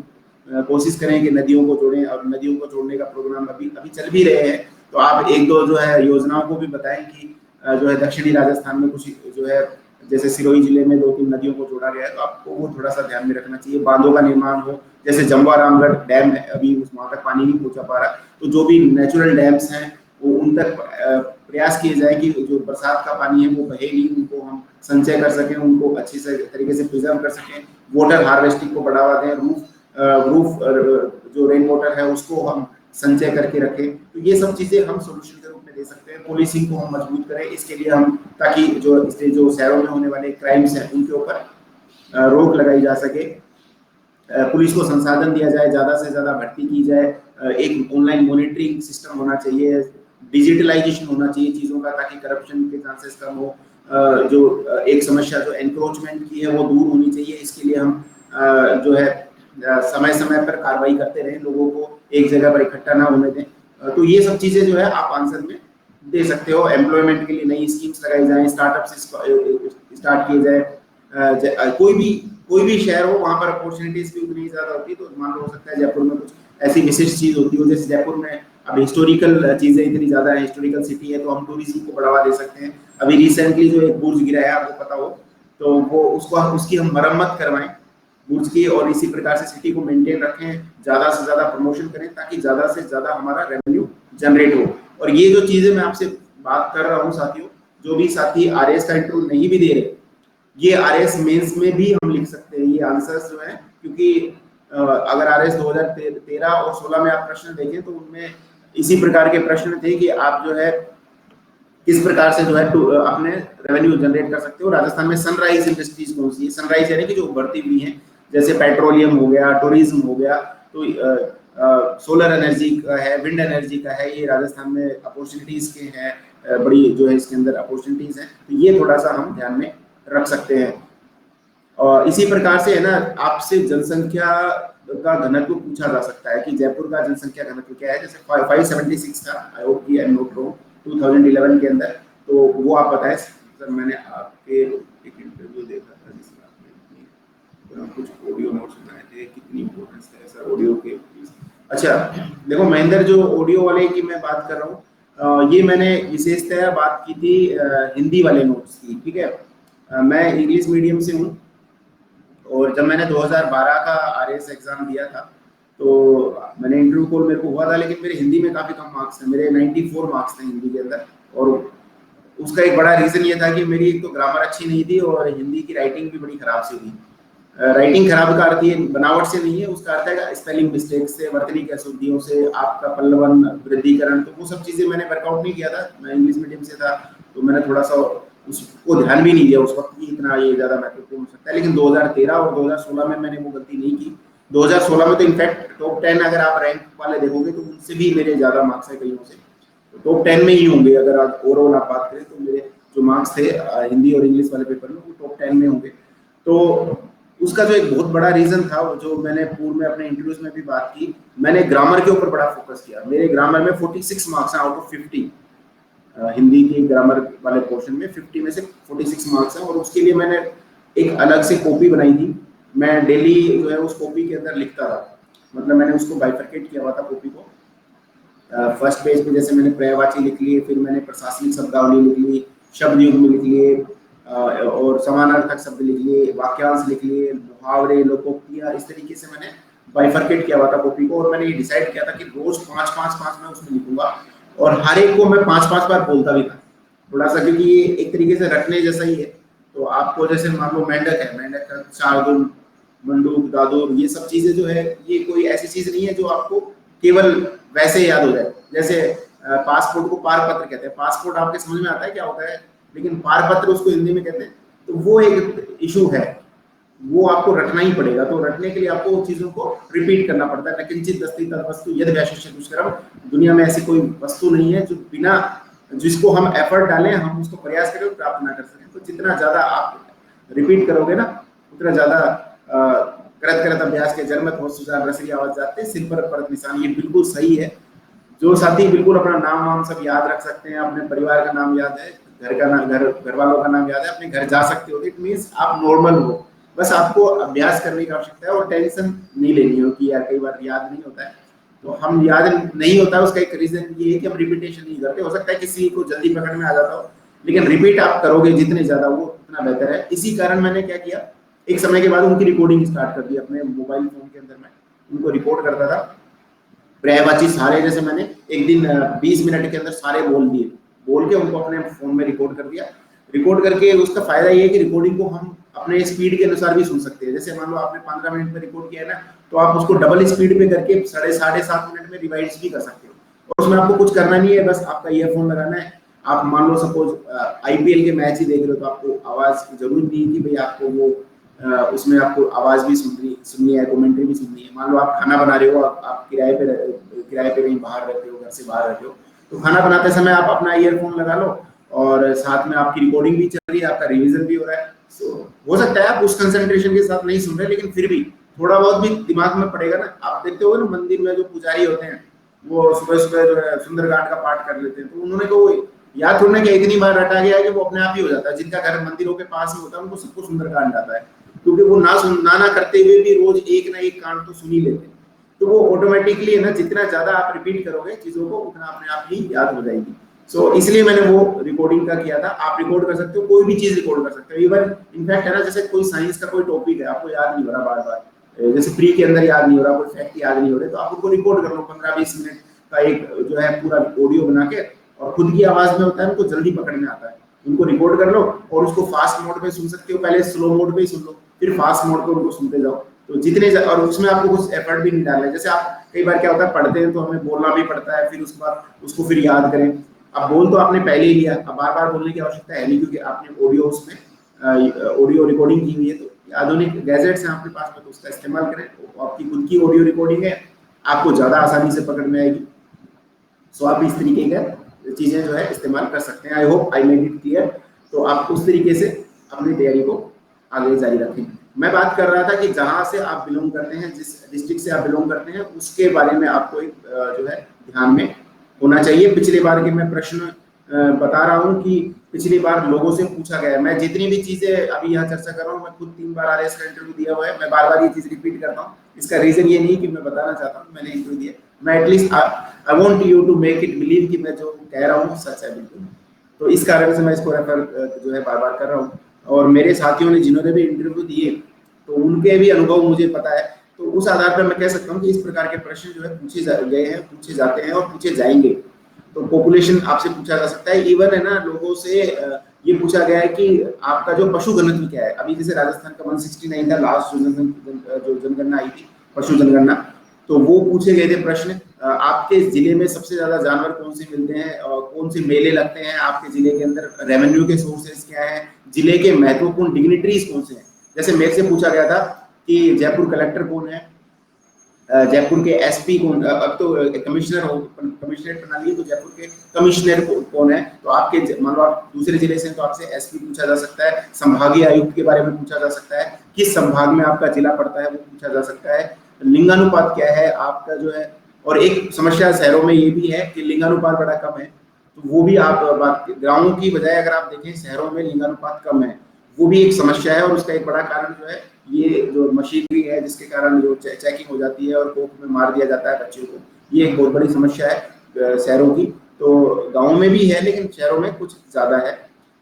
कोशिश करें कि नदियों को जोड़ें, और नदियों को जोड़ने का प्रोग्राम अभी अभी चल भी रहे हैं। तो आप एक दो जो है योजनाओं को भी बताएं कि जो है दक्षिणी राजस्थान में कुछ जो है जैसे सिरोही जिले में 2-3 नदियों को जोड़ा गया है, तो आपको वो थोड़ा सा ध्यान में रखना चाहिए। बांधों का निर्माण हो, जैसे जमवा रामगढ़ डैम है, अभी वहां तक पानी नहीं पहुंचा पा रहा, तो जो भी नेचुरल डैम्स हैं वो उन तक प्रयास किए जाए कि जो बरसात का पानी है वो बहे नहीं, उनको हम संचय कर सकें, उनको अच्छी से तरीके से प्रिजर्व कर सकें, वाटर हार्वेस्टिंग को बढ़ावा दें, रूफ जो रेन वाटर है उसको हम संचय करके रखें। तो ये सब चीजें हम सोल्यूशन के रूप में दे सकते हैं। पुलिसिंग को हम मजबूत करें, इसके लिए हम ताकि जो शहरों में होने वाले क्राइम्स हैं उनके ऊपर रोक लगाई जा सके, पुलिस को संसाधन दिया जाए, ज्यादा से ज्यादा भर्ती की जाए, एक ऑनलाइन मॉनिटरिंग सिस्टम होना चाहिए, डिजिटलाइजेशन होना चाहिए चीजों का ताकि करप्शन के चांसेस कम हो, जो एक समस्या जो एनक्रोचमेंट की है वो दूर होनी चाहिए। इसके लिए हम जो है समय समय पर कार्रवाई करते रहें, लोगों को एक जगह पर इकट्ठा ना होने दें। तो ये सब चीजें जो है आप आंसर में दे सकते हो। एम्प्लॉयमेंट के लिए नई स्कीम्स लगाई जाए, स्टार्टअप स्टार्ट किए जाए, कोई भी शहर हो वहां पर अपॉर्चुनिटीज भी उतनी ज्यादा होती है। तो मान लो हो सकता है जयपुर में कुछ ऐसी विशिष्ट चीज होती हो, जैसे जयपुर में अब हिस्टोरिकल चीजें इतनी ज्यादा है, हिस्टोरिकल सिटी है, तो हम टूरिज्म को बढ़ावा दे सकते हैं। अभी रिसेंटली जो एक बुर्ज गिरा है आपको पता हो, तो वो उसकी हम मरम्मत करवाएं बुर्ज की, और इसी प्रकार से सिटी को मेंटेन रखें, ज्यादा से ज्यादा प्रमोशन करें ताकि ज्यादा से ज्यादा हमारा रेवेन्यू जनरेट हो। और ये जो चीजें मैं आपसे बात कर रहा हूँ साथियों, जो भी साथी आरएएस का इंटरव्यू नहीं भी दे रहे, ये आरएएस मेंस में भी हम लिख सकते हैं ये आंसर्स जो है, क्योंकि अगर आरएएस 2013 और 16 में आप प्रश्न देखें तो उनमें इसी प्रकार के प्रश्न थे कि आप जो है किस प्रकार से जो है अपने रेवेन्यू जनरेट कर सकते हो। राजस्थान में सनराइज इंडस्ट्रीज कौन सी है, सनराइज यानी कि जो उभरती हुई है, जैसे पेट्रोलियम हो गया, टूरिज्म हो गया, तो सोलर एनर्जी का है, विंड एनर्जी का है, ये राजस्थान में अपॉर्चुनिटीज के हैं, बड़ी जो है इसके अंदर अपॉर्चुनिटीज हैं, तो ये थोड़ा सा हम ध्यान में रख सकते हैं। और इसी प्रकार से है ना, आपसे जनसंख्या का घनत्व पूछा जा सकता है कि जयपुर का जनसंख्या घनत्व क्या है, जैसे 576 था, आई होप कि आई एम नॉट रॉन्ग, 2011 के अंदर, तो वो आप बताएं सर। मैंने आपके एक इंटरव्यू देखा था जिसमें आपने कुछ ऑडियो नोट्स बनाए थे, कितनी इंपॉर्टेंस है सर ऑडियो के। अच्छा देखो महेंद्र, जो ऑडियो वाले की मैं बात कर रहा हूँ, ये मैंने विशेषतः बात की थी हिंदी वाले नोट्स की, ठीक है। मैं इंग्लिश मीडियम से हूँ, और जब मैंने 2012 का आरएएस एग्जाम दिया था, तो मैंने इंटरव्यू कॉल मेरे को हुआ था, लेकिन मेरे हिंदी में काफी कम मार्क्स थे, मेरे 94 मार्क्स थे हिंदी के अंदर। और उसका एक बड़ा रीजन ये था कि मेरी एक तो ग्रामर अच्छी नहीं थी, और हिंदी की राइटिंग भी बड़ी खराब सी थी। राइटिंग खराब का अर्थ ये बनावट से नहीं है, उसका अर्थ है स्पेलिंग मिस्टेक से, वर्तनी अशुद्धियों से, आपका पल्लवन, वृद्धिकरण, तो वो सब चीजें मैंने वर्कआउट नहीं किया था। मैं इंग्लिश मीडियम से था, तो मैंने थोड़ा सा उसको ध्यान भी नहीं दिया उस वक्त कि इतना ये ज्यादा महत्वपूर्ण हो सकता है। लेकिन 2013 और 2016 में मैंने वो गलती नहीं की। 2016 में तो इनफैक्ट टॉप 10 अगर आप रैंक वाले देखोगे तो उनसे भी मेरे ज्यादा मार्क्स है कईयों से, तो टॉप 10 में ही होंगे। अगर आप ओवरऑल आप बात करें तो मेरे जो मार्क्स थे हिंदी और इंग्लिश वाले पेपर में, वो टॉप 10 में होंगे। तो उसका जो एक बहुत बड़ा रीजन था, वो जो मैंने पूर्व में अपने इंटरव्यूज में भी बात की, मैंने ग्रामर के ऊपर बड़ा फोकस किया। मेरे ग्रामर में 46 मार्क्स हैं आउट ऑफ 50, हिंदी के ग्रामर वाले पोर्शन में 50 में से 46 मार्क्स हैं, और उसके लिए मैंने एक अलग से कॉपी बनाई थी। मैं डेली जो है उस कॉपी के अंदर लिखता था, मतलब मैंने उसको बाइफरकेट किया हुआ था कॉपी को। फर्स्ट पेज पे जैसे मैंने पर्यायवाची लिख लिए, फिर मैंने प्रशासनिक शब्दावली लिख ली, शब्द युग्म लिख लिए, और समानार्थक शब्द लिख लिए, वाक्यांश लिख लिए, मुहावरे, लोकोक्तियां, इस तरीके से मैंने बाइफरकेट किया हुआ था कॉपी को। और मैंने ये डिसाइड किया था कि रोज 5-5-5 मैं उसमें लिखूंगा, और हर एक को मैं 5-5 बार बोलता भी था थोड़ा सा, क्योंकि ये एक तरीके से रटने जैसा ही है। तो आपको जैसे मान लो मेंढक है, मेंढक का शार्दुल, मंडूक, दादुर, ये सब चीजें जो है, ये कोई ऐसी चीज नहीं है जो आपको केवल वैसे याद हो जाए। जैसे पासपोर्ट को पारपत्र कहते हैं, पासपोर्ट आपके समझ में आता है क्या होता है, लेकिन पारपत्र उसको हिंदी में कहते हैं। तो वो एक इशू है, वो आपको रटना ही पड़ेगा। तो रटने के लिए आपको चीजों को रिपीट करना पड़ता है। न किंचित अस्ति तद वस्तु यदि वैशिष्ट दुष्करम, दुनिया में ऐसी कोई वस्तु नहीं है जो बिना, जिसको हम एफर्ट डालें, हम उसको प्रयास करें, प्राप्त ना कर सकें। तो जितना ज्यादा आप रिपीट करोगे ना, उतना ज्यादा करत करत अभ्यास के जन्मत हो सुजान रसरी आवाज जाते सिर पर परत निशान। ये बिल्कुल सही है। जो साथी बिल्कुल अपना नाम वाम सब याद रख सकते हैं, अपने परिवार का नाम याद है, घर वालों का नाम याद है, अपने घर जा सकते हो, इट मीन्स आप नॉर्मल हो। बस आपको अभ्यास करने की आवश्यकता है, और टेंशन नहीं लेनी हो कि यार कई बार याद नहीं होता है। तो हम याद नहीं होता है, उसका एक रीजन ये है कि हम रिपीटेशन नहीं करते। हो सकता है किसी को जल्दी पकड़ में आ जाता हो, लेकिन रिपीट आप करोगे जितने ज्यादा वो उतना बेहतर है। इसी कारण मैंने क्या किया, एक समय के बाद उनकी रिकॉर्डिंग स्टार्ट कर दी अपने मोबाइल फोन के अंदर। मैं उनको रिकॉर्ड करता था पर्यायवाची सारे, जैसे मैंने एक दिन 20 मिनट के अंदर सारे बोल दिए, बोल के उनको अपने फोन में रिकॉर्ड कर दिया। रिकॉर्ड करके उसका फायदा ये है कि रिकॉर्डिंग को हम अपने स्पीड के अनुसार भी सुन सकते हैं। जैसे मान लो आपने 15 मिनट में रिकॉर्ड किया है ना, तो आप उसको डबल स्पीड पे करके 7.5 मिनट में रिवाइज भी कर सकते हो। और उसमें आपको कुछ करना नहीं है, बस आपका ईयरफोन लगाना है। आप मान लो सपोज आईपीएल के मैच ही देख रहे हो, तो आपको आवाज की जरूरत नहीं है कि भाई आपको वो उसमें आपको आवाज भी सुननी है, कमेंट्री भी सुननी है। मान लो आप खाना बना रहे हो, आप किराए पे कहीं बाहर रहते हो, घर से बाहर रहते हो, तो खाना बनाते समय आप अपना ईयरफोन लगा लो, और साथ में आपकी रिकॉर्डिंग भी चल रही है, आपका रिवीजन भी हो रहा है। हो सकता है आप उस कंसंट्रेशन के साथ नहीं सुन रहे, लेकिन फिर भी थोड़ा बहुत भी दिमाग में पड़ेगा ना। आप देखते हो ना मंदिर में जो पुजारी होते हैं, वो सुबह सुबह जो है सुंदरकांड का पाठ कर लेते हैं, तो उन्होंने तो या थोड़ा ना कि इतनी बार रटा गया है कि वो अपने आप ही हो जाता है। जिनका घर मंदिरों के पास में होता है उनको सबको सुंदरकांड आता है, क्योंकि वो ना करते हुए भी रोज एक ना एक कांड तो सुन ही लेते हैं। तो वो ऑटोमेटिकली है ना, जितना ज्यादा आप रिपीट करोगे चीजों को उतना अपने आप ही याद हो जाएगी। सो इसलिए मैंने वो रिकॉर्डिंग का किया था। आप रिकॉर्ड कर सकते हो, कोई भी चीज रिकॉर्ड कर सकते हो। इवन इनफैक्ट है ना, जैसे कोई साइंस का कोई टॉपिक है आपको याद नहीं हो रहा बार बार, जैसे प्री के अंदर याद नहीं हो रहा, कोई फैक्ट याद नहीं हो रहे, तो आप उनको रिकॉर्ड कर लो 15-20 मिनट का एक जो है पूरा ऑडियो बना के, और खुद की आवाज में होता है, उनको जल्दी पकड़ में आता है। उनको रिकॉर्ड कर लो और उसको फास्ट मोड पे सुन सकते हो, पहले स्लो मोड पे ही सुन लो, फिर फास्ट मोड पे उनको सुनते जाओ। तो जितने और उसमें आपको कुछ एफर्ट भी नहीं डालना है। जैसे आप कई बार क्या होता है, पढ़ते हैं तो हमें बोलना भी पड़ता है, फिर उसके बाद उसको फिर याद करें। अब बोल तो आपने पहले ही लिया, अब बार बार बोलने की आवश्यकता है नहीं, क्योंकि आपने ऑडियो उसमें ऑडियो रिकॉर्डिंग की हुई है। तो आधुनिक गैजेट्स हैं आपके पास में, तो उसका इस्तेमाल करें। तो आपकी खुद की ऑडियो रिकॉर्डिंग है, आपको ज्यादा आसानी से पकड़ में आएगी। सो आप इस तरीके का चीजें जो है इस्तेमाल कर सकते हैं। आई hope I made it clear. तो आप उस तरीके से अपनी तैयारी को आगे जारी रखें। मैं बात कर रहा था कि जहां से आप बिलोंग करते हैं, जिस डिस्ट्रिक्ट से आप बिलोंग करते हैं, उसके बारे में आपको एक जो है ध्यान में होना चाहिए। पिछली बार के मैं प्रश्न बता रहा हूँ कि पिछली बार लोगों से पूछा गया है। मैं जितनी भी चीजें अभी यहाँ चर्चा कर रहा हूँ, मैं खुद 3 बार आरएस का इंटरव्यू दिया हुआ है। मैं बार बार ये चीज रिपीट करता हूँ। इसका रीजन ये नहीं कि मैं बताना चाहता हूँ मैंने इंटरव्यू दिया, मैं at least I want you to make it believe कि मैं जो कह रहा हूँ सच है बिल्कुल। तो इस कारण से मैं इसको रेफर जो है बार बार कर रहा हूँ। और मेरे साथियों ने जिन्होंने भी इंटरव्यू दिए, तो उनके भी अनुभव मुझे पता है। तो उस आधार पर मैं कह सकता हूँ कि इस प्रकार के प्रश्न जो है पूछे गए हैं, पूछे जाते हैं और पूछे जाएंगे। तो पॉपुलेशन आपसे पूछा जा सकता है। इवन है ना, लोगों से ये पूछा गया है कि आपका जो पशु घनत्व क्या है। अभी जैसे राजस्थान का 169 था लास्ट जो जनगणना आई थी, पशु जनगणना, तो वो पूछे गए थे प्रश्न। आपके जिले में सबसे ज्यादा जानवर कौन से मिलते हैं और कौन से मेले लगते हैं आपके जिले के अंदर, रेवेन्यू के सोर्सेज क्या है, जिले के महत्वपूर्ण डिग्निटरीज कौन से हैं। जैसे मेरे से पूछा गया था कि जयपुर कलेक्टर कौन है, जयपुर के एसपी कौन, अब तो कमिश्नर हो, कमिश्नरेट प्रणाली है, तो जयपुर के कमिश्नर कौन है। तो आपके मान लो आप दूसरे जिले से हैं तो आपसे एसपी पूछा जा सकता है। संभागीय आयुक्त के बारे में पूछा जा सकता है, किस संभाग में आपका जिला पड़ता है वो पूछा जा सकता है। लिंगानुपात क्या है आपका जो है। और एक समस्या शहरों में ये भी है कि लिंगानुपात बड़ा कम है, तो वो भी आप बात, गाँवों की बजाय अगर आप देखें शहरों में लिंगानुपात कम है, वो भी एक समस्या है। और उसका एक बड़ा कारण जो है ये जो मशीनरी है, जिसके कारण जो चेकिंग हो जाती है और कोर्ट में मार दिया जाता है बच्चों को, ये एक बहुत बड़ी समस्या है शहरों की। तो गाँव में भी है लेकिन शहरों में कुछ ज्यादा है।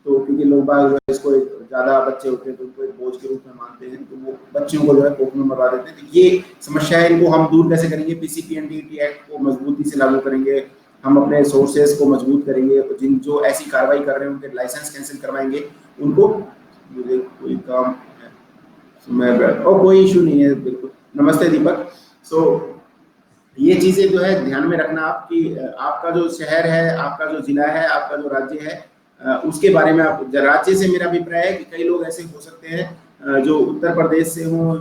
तो क्योंकि लोग बाग इसको ज्यादा बच्चे होते हैं तो उनको एक बोझ के रूप में मानते हैं, तो वो बच्चों को जो है कोर्ट में मरवा देते हैं। तो ये समस्या है, इनको हम दूर कैसे करेंगे? पीसीपीएनडीटी एक्ट को मजबूती से लागू करेंगे, हम अपने सोर्सेज को मजबूत करेंगे, जिन जो ऐसी कार्रवाई कर रहे हैं उनके लाइसेंस कैंसिल करवाएंगे उनको। मुझे कोई काम है, मैं और कोई इशू नहीं है, बिल्कुल। नमस्ते दीपक। सो ये चीजें जो है ध्यान में रखना आपकी, आपका जो शहर है, आपका जो जिला है, आपका जो राज्य है, उसके बारे में आप, राज्य से मेरा अभिप्राय है कि कई लोग ऐसे हो सकते हैं जो उत्तर प्रदेश से हों,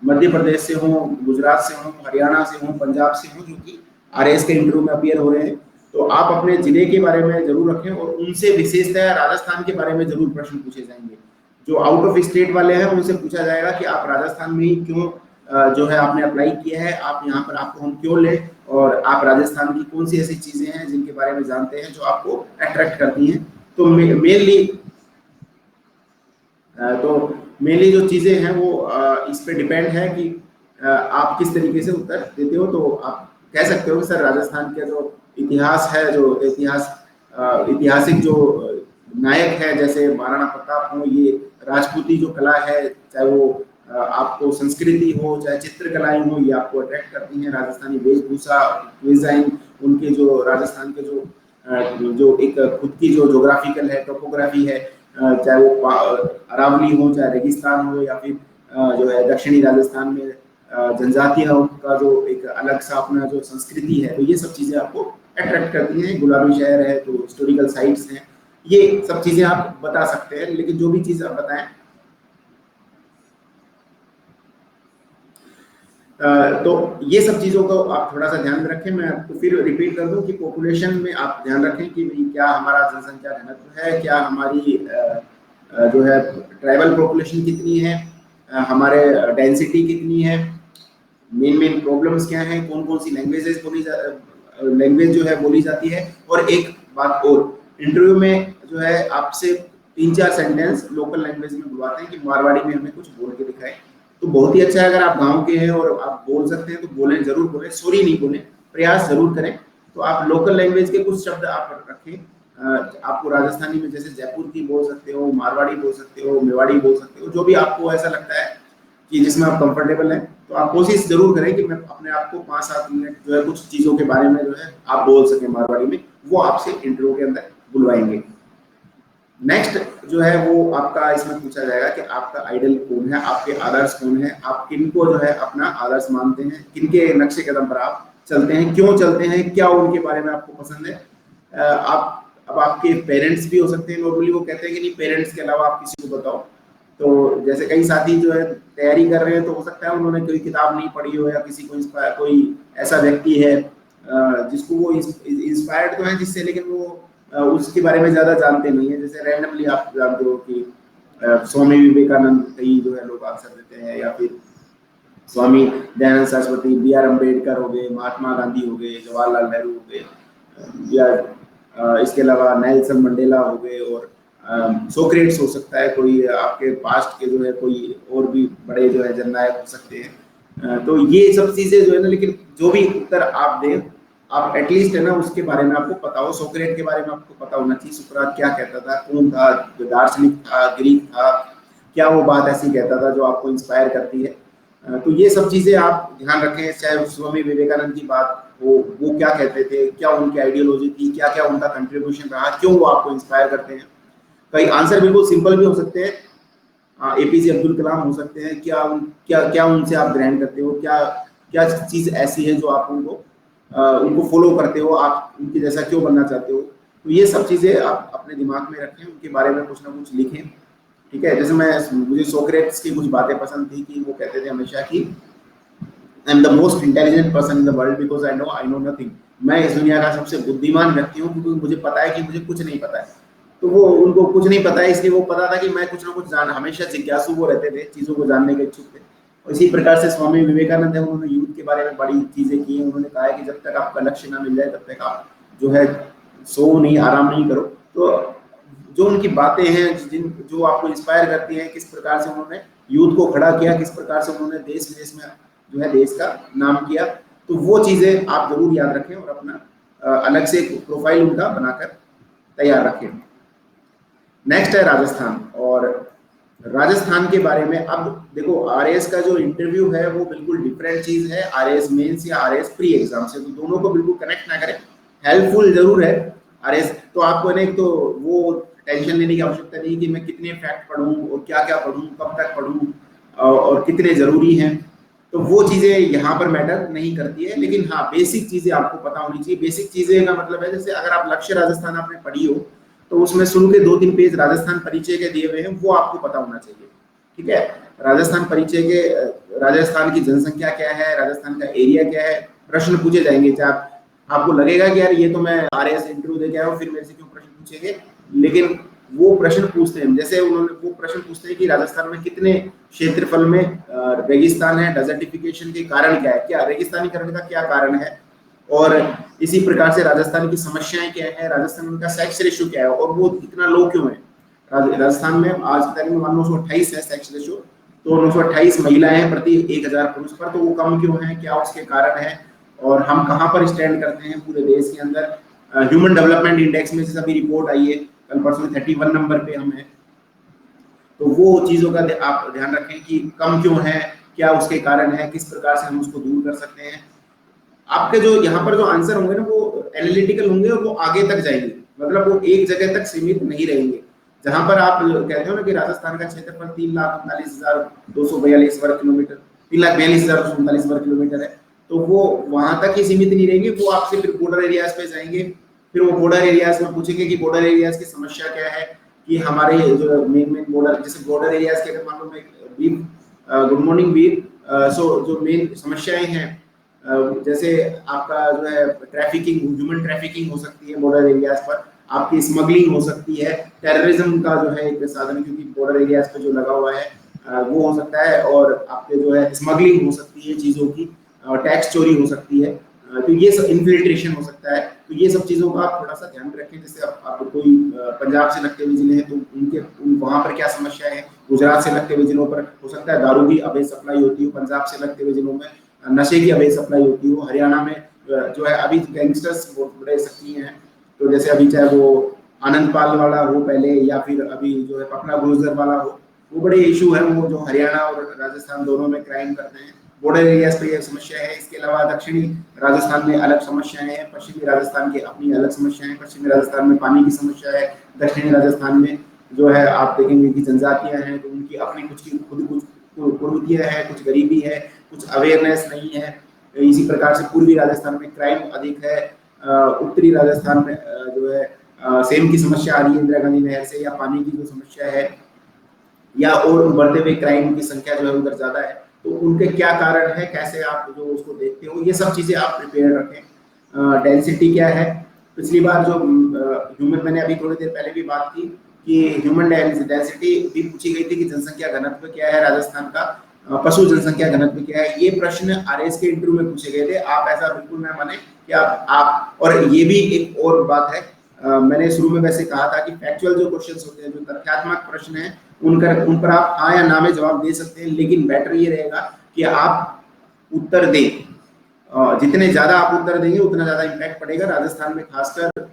मध्य प्रदेश से हों, गुजरात से हों, हरियाणा से हों, पंजाब से हों, जो कि आरएएस के इंटरव्यू में अपीयर हो रहे हैं। तो आप अपने जिले के बारे में जरूर रखें और उनसे विशेषतः राजस्थान के बारे में जरूर प्रश्न पूछे जाएंगे। जो आउट ऑफ स्टेट वाले हैं उनसे पूछा जाएगा कि आप राजस्थान में ही क्यों जो है आपने अप्लाई किया है, आप यहाँ पर, आपको हम क्यों लें, और आप राजस्थान की कौन सी ऐसी चीजें हैं जिनके बारे में जानते हैं जो आपको अट्रैक्ट करती हैं। तो मेनली जो चीजें हैं वो इस पे डिपेंड है कि आप किस तरीके से उत्तर देते हो। तो आप कह सकते हो कि सर राजस्थान का जो इतिहास है, जो ऐतिहासिक जो नायक है जैसे महाराणा प्रताप हो, ये राजपूती जो कला है, चाहे वो आपको संस्कृति हो चाहे चित्रकलाएं हो, ये आपको अट्रैक्ट करती हैं। राजस्थानी वेशभूषा, डिजाइन, उनके जो राजस्थान के जो एक खुद की जो ज्योग्राफिकल है, टोपोग्राफी है, चाहे वो अरावली हो, चाहे रेगिस्तान हो, या फिर जो है दक्षिणी राजस्थान में जनजातीय का जो एक अलग सा अपना जो संस्कृति है, तो ये सब चीजें आपको अट्रैक्ट करती हैं। गुलाबी शहर है तो हिस्टोरिकल साइट्स हैं, ये सब चीजें आप बता सकते हैं। लेकिन जो भी चीज आप बताएं, तो ये सब चीजों को आप थोड़ा सा ध्यान रखें। मैं आपको फिर रिपीट कर दूं कि पॉपुलेशन में आप ध्यान रखें कि क्या हमारा जनसंख्या घनत्व है, क्या हमारी जो है ट्राइबल पॉपुलेशन कितनी है, हमारे डेंसिटी कितनी है, मेन प्रॉब्लम्स क्या हैं, कौन कौन सी लैंग्वेज जो है बोली जाती है। और एक बात और इंटरव्यू में जो है आपसे 3-4 सेंटेंस लोकल लैंग्वेज में बुलवाते हैं कि मारवाड़ी में हमें कुछ बोल के दिखाएं। तो बहुत ही अच्छा है, अगर आप गांव के हैं और आप बोल सकते हैं तो बोलें, जरूर बोलें, सॉरी नहीं बोलें, प्रयास जरूर करें। तो आप लोकल लैंग्वेज के कुछ शब्द आप रखें। आपको राजस्थानी में जैसे जयपुर की बोल सकते हो, मारवाड़ी बोल सकते हो, मेवाड़ी बोल सकते हो, जो भी आपको ऐसा लगता है कि जिसमें आप कंफर्टेबल हैं, तो आप कोशिश जरूर करें कि मैं अपने आप को 5-7 मिनट जो है कुछ चीज़ों के बारे में जो है आप बोल सकें मारवाड़ी में, वो आपसे इंटरव्यू के अंदर बुलवाएंगे। नेक्स्ट जो है वो आपका इसमें पूछा जाएगा कि आपका आइडल कौन है, आपके आदर्श कौन है, आप किनको जो है अपना आदर्श मानते हैं, किनके नक्शे कदम पर आप चलते हैं, क्यों चलते हैं, क्या उनके बारे में आपको पसंद है। आप अब आपके पेरेंट्स भी हो सकते हैं, नॉर्मली वो कहते हैं कि नहीं पेरेंट्स के अलावा आप किसी को बताओ। तो जैसे कई साथी जो है तैयारी कर रहे हैं, तो हो सकता है उन्होंने कोई किताब नहीं पढ़ी हो, या किसी को इंस्पायर, कोई ऐसा व्यक्ति है जिसको वो इंस्पायर्ड तो है जिससे, लेकिन वो उसके बारे में ज्यादा जानते नहीं है। जैसे रैंडमली आप जानते हो कि स्वामी विवेकानंद कई जो है लोग आंसर देते हैं, या फिर स्वामी दयानंद सरस्वती, बी.आर. अम्बेडकर हो गए, महात्मा गांधी हो गए, जवाहरलाल नेहरू हो गए, या इसके अलावा नेल्सन मंडेला हो गए, और सोक्रेट्स हो सकता है, कोई आपके पास्ट के जो है कोई और भी बड़े जो है जननायक हो सकते हैं। तो ये सब चीजें जो है ना, लेकिन जो भी उत्तर आप दें, आप एटलीस्ट है ना उसके बारे में आपको पता हो। सोक्रेट के बारे में आपको पता होना चाहिए, सुकरात क्या कहता था, कौन था, जो दार्शनिक था, ग्रीक था, क्या वो बात ऐसी कहता था जो आपको इंस्पायर करती है। तो ये सब चीजें आप ध्यान रखें। चाहे स्वामी विवेकानंद की बात हो, वो क्या कहते थे, क्या उनकी आइडियोलॉजी थी, क्या क्या उनका कंट्रीब्यूशन रहा, क्यों वो आपको इंस्पायर करते हैं। कई आंसर बिल्कुल सिंपल भी हो सकते हैं, एपीजे अब्दुल कलाम हो सकते हैं, क्या क्या क्या उनसे आप ग्रहण करते हो, क्या क्या चीज ऐसी है जो आप उनको फॉलो करते हो, आप उनके जैसा क्यों बनना चाहते हो। तो ये सब चीजें आप अपने दिमाग में रखें, उनके बारे में कुछ ना कुछ लिखें। ठीक है, जैसे मुझे सोक्रेट्स की कुछ बातें पसंद थी कि वो कहते थे हमेशा कि I am the most intelligent person in the world because I know nothing. मैं इस दुनिया का सबसे बुद्धिमान व्यक्ति हूँ क्योंकि मुझे पता है कि मुझे कुछ नहीं पता है। तो वो उनको कुछ नहीं पता है, इसलिए वो पता था कि मैं कुछ ना कुछ जान, हमेशा जिज्ञासु वो रहते थे, चीजों को जानने के इच्छुक थे। और इसी प्रकार से स्वामी विवेकानंद है, उन्होंने यूथ के बारे में बड़ी चीजें की हैं। उन्होंने कहा है कि जब तक आपका लक्ष्य ना मिल जाए तब तक आप जो है सो नहीं, आराम नहीं करो। तो जो उनकी बातें हैं, जो आपको इंस्पायर करती हैं, किस प्रकार से उन्होंने यूथ को खड़ा किया, किस प्रकार से उन्होंने देश विदेश में जो है देश का नाम किया, तो वो चीजें आप जरूर याद रखें और अपना अलग से प्रोफाइल उनका बनाकर तैयार रखें। नेक्स्ट है राजस्थान। और राजस्थान के बारे में अब देखो, आरएएस का जो इंटरव्यू है वो बिल्कुल डिफरेंट चीज है आरएएस मेंस या आरएएस प्री एग्जाम से, तो दोनों को बिल्कुल कनेक्ट ना करें। हेल्पफुल जरूर है आरएएस, तो आपको नहीं तो वो टेंशन लेने की आवश्यकता नहीं कि मैं कितने फैक्ट पढ़ूं और क्या क्या पढ़ूं, कब तक पढ़ूं और कितने जरूरी हैं। तो वो चीजें यहाँ पर मैटर नहीं करती है, लेकिन हाँ बेसिक चीजें आपको पता होनी चाहिए। बेसिक चीजें का मतलब है, जैसे अगर आप लक्ष्य राजस्थान आपने पढ़ी हो तो उसमें शुरू के 2-3 पेज राजस्थान परिचय के दिए हुए हैं, वो आपको पता होना चाहिए। ठीक है, राजस्थान परिचय के, राजस्थान की जनसंख्या क्या है, राजस्थान का एरिया क्या है, प्रश्न पूछे जाएंगे। चाहे आपको लगेगा कि यार ये तो मैं आरएएस इंटरव्यू दे के आया हूँ, फिर मेरे से क्यों प्रश्न पूछेंगे, लेकिन वो प्रश्न पूछते हैं। जैसे उन्होंने वो प्रश्न पूछते हैं कि राजस्थान में कितने क्षेत्रफल में रेगिस्तान है, डेजर्टिफिकेशन के कारण क्या है, क्या रेगिस्तानीकरण का क्या कारण है, और इसी प्रकार से राजस्थान की समस्याएं क्या है, राजस्थान का सेक्स रेशियो क्या है, और वो इतना लो क्यों है। राजस्थान में आज की तारीख में 928 है सेक्स रेशियो, तो 928 महिलाएं हैं प्रति 1000 पुरुष पर, तो वो कम क्यों है, क्या उसके कारण है, और हम कहाँ पर स्टैंड करते हैं पूरे देश के अंदर। ह्यूमन डेवलपमेंट इंडेक्स में से अभी रिपोर्ट आई है, कल परसों 31 नंबर पे हम है। तो वो चीजों का आप ध्यान रखें कि कम क्यों है, क्या उसके कारण है, किस प्रकार से हम उसको दूर कर सकते हैं। आपके जो यहाँ पर जो आंसर होंगे ना वो एनालिटिकल होंगे और वो आगे तक जाएंगे, मतलब वो एक जगह तक सीमित नहीं रहेंगे। जहां पर आप कहते हो ना कि राजस्थान का क्षेत्रफल 3,39,242 वर्ग किलोमीटर, 3,42,239 वर्ग किलोमीटर है, तो वो वहां तक ही सीमित नहीं रहेंगे। वो आपसे फिर बॉर्डर एरियाज पे जाएंगे, फिर वो बॉर्डर एरियाज में पूछेंगे कि बॉर्डर एरियाज की समस्या क्या है, कि हमारे जो मेन बॉर्डर, जैसे बॉर्डर एरियाज के, अगर मान लो मैं गुड मॉर्निंग वीर, सो जो मेन समस्याएं हैं, जैसे आपका जो है ट्रैफिकिंग, ह्यूमन ट्रैफिकिंग हो सकती है बॉर्डर एरियाज पर, आपकी स्मगलिंग हो सकती है, टेररिज्म का जो है एक साधन, क्योंकि बॉर्डर एरियाज पे जो लगा हुआ है वो हो सकता है, और आपके जो है स्मगलिंग हो सकती है चीजों की, टैक्स चोरी हो सकती है, तो ये सब इन्फिल्ट्रेशन हो सकता है। तो ये सब चीजों का आप थोड़ा सा ध्यान रखें। जैसे आप कोई पंजाब से लगते हुए जिले हैं तो वहां पर क्या समस्या है, गुजरात से लगते हुए जिलों पर हो सकता है दारू की अवैध सप्लाई होती हो, पंजाब से लगते हुए जिलों में नशे की अवैध सप्लाई होती हो, हरियाणा में जो है अभी गैंगस्टर्स बहुत बड़े सक्रिय हैं। तो जैसे अभी चाहे वो आनंद पाल वाला हो पहले, या फिर अभी जो है पपला गुर्जर वाला हो, वो बड़े इशू है, वो जो हरियाणा और राजस्थान दोनों में क्राइम करते हैं। बॉर्डर एरियाज पे ये समस्या है। इसके अलावा दक्षिणी राजस्थान में अलग समस्याएं हैं, पश्चिमी राजस्थान की अपनी अलग समस्याएं हैं। पश्चिमी राजस्थान में पानी की समस्या है, दक्षिणी राजस्थान में जो है आप देखेंगे कि जनजातियां हैं तो उनकी अपनी कुछ की खुद कुछ कुरीतियां है, कुछ गरीबी है, कुछ अवेयरनेस नहीं है। इसी प्रकार से पूर्वी राजस्थान में क्राइम अधिक है। उत्तरी राजस्थान में जो है सेम की समस्या आ रही है इंदिरा गांधी नहर से, या पानी की जो समस्या है, या और बढ़ते हुए क्राइम की संख्या जो है उधर ज्यादा है। तो उनके क्या कारण है, कैसे आप जो उसको देखते हो, ये सब चीजें आप प्रिपेयर रखें। डेंसिटी क्या है, पिछली बार जो ह्यूमन, मैंने अभी थोड़ी देर पहले भी बात की कि ह्यूमन डेंसिटी भी पूछी गई थी कि जनसंख्या घनत्व क्या है राजस्थान का, पशु जनसंख्या घनत्व क्या है। ये प्रश्न आरएस के इंटरव्यू में पूछे गए थे। आप ऐसा बिल्कुल ना माने कि आप और ये भी एक और बात है, मैंने शुरू में वैसे कहा था कि फैक्चुअल जो क्वेश्चंस होते हैं, जो तथ्यात्मक प्रश्न है, उन पर आप हाँ या ना में जवाब दे सकते हैं, लेकिन बेटर ये रहेगा कि आप उत्तर दें। जितने ज्यादा आप उत्तर देंगे उतना ज्यादा इम्पैक्ट पड़ेगा। राजस्थान में खासकर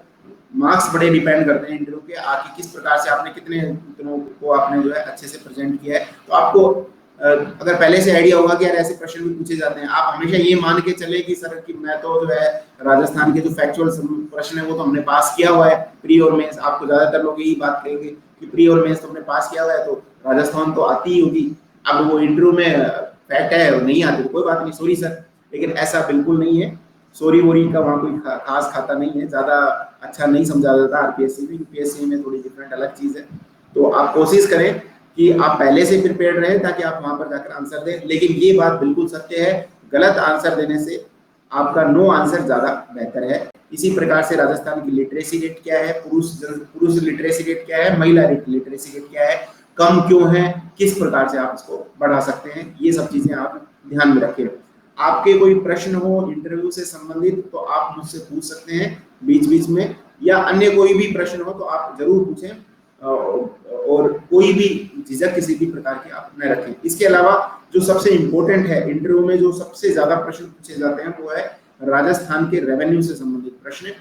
मार्क्स बड़े डिपेंड करते हैं इंटरव्यू के, आपकी किस प्रकार से आपने कितने उत्तरों को आपने जो है अच्छे से प्रेजेंट किया है। तो आपको अगर पहले से आइडिया होगा कि यार ऐसे प्रश्न भी पूछे जाते हैं, आप हमेशा ये मान के चले कि सर कि मैं तो जो है राजस्थान के जो फैक्चुअल प्रश्न है वो तो हमने पास किया हुआ है, प्री और मेंस। आपको ज्यादातर लोग यही बात कहेंगे कि प्री और मेंस तो हमने पास किया हुआ है, तो राजस्थान तो आती ही होगी। अब वो इंटरव्यू में फैक्ट है और नहीं आती तो कोई बात नहीं, सॉरी सर, लेकिन ऐसा बिल्कुल नहीं है। सॉरी वोरी का वहाँ कोई खास खाता नहीं है, ज्यादा अच्छा नहीं समझा जाता आरपीएससी में। यूपीएससी में थोड़ी डिफरेंट अलग चीज है। तो आप कोशिश करें कि आप पहले से प्रिपेयर्ड रहें ताकि आप वहां पर जाकर आंसर दें। लेकिन ये बात बिल्कुल सत्य है, गलत आंसर देने से आपका नो आंसर ज्यादा बेहतर है। इसी प्रकार से राजस्थान की लिटरेसी रेट क्या है, पुरुष लिटरेसी रेट क्या है, महिला लिटरेसी रेट क्या है, कम क्यों है, किस प्रकार से आप इसको बढ़ा सकते हैं, ये सब चीजें आप ध्यान में रखें। आपके कोई प्रश्न हो इंटरव्यू से संबंधित तो आप मुझसे पूछ सकते हैं बीच बीच में, या अन्य कोई भी प्रश्न हो तो आप जरूर पूछें, और कोई भी झिझक किसी भी प्रकार की आप न रखें। इसके अलावा जो सबसे इंपॉर्टेंट है इंटरव्यू में, जो सबसे ज्यादा प्रश्न पूछे जाते हैं वो है राजस्थान के रेवेन्यू से संबंधित प्रश्न।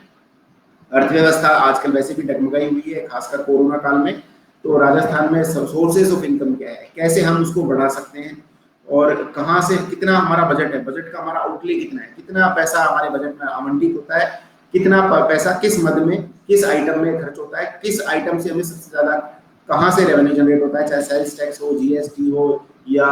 अर्थव्यवस्था आजकल वैसे भी डगमगाई हुई है, खासकर कोरोना काल में। तो राजस्थान में सोर्सेज ऑफ इनकम क्या है, कैसे हम उसको बढ़ा सकते हैं, और कहाँ से कितना हमारा बजट है, बजट का हमारा आउटले कितना है, कितना पैसा हमारे बजट में आवंटित होता है, कितना पैसा किस मद में किस आइटम में खर्च होता है, किस आइटम से हमें सबसे ज्यादा कहाँ से रेवेन्यू जनरेट होता है, चाहे सेल्स टैक्स हो, जीएसटी हो, या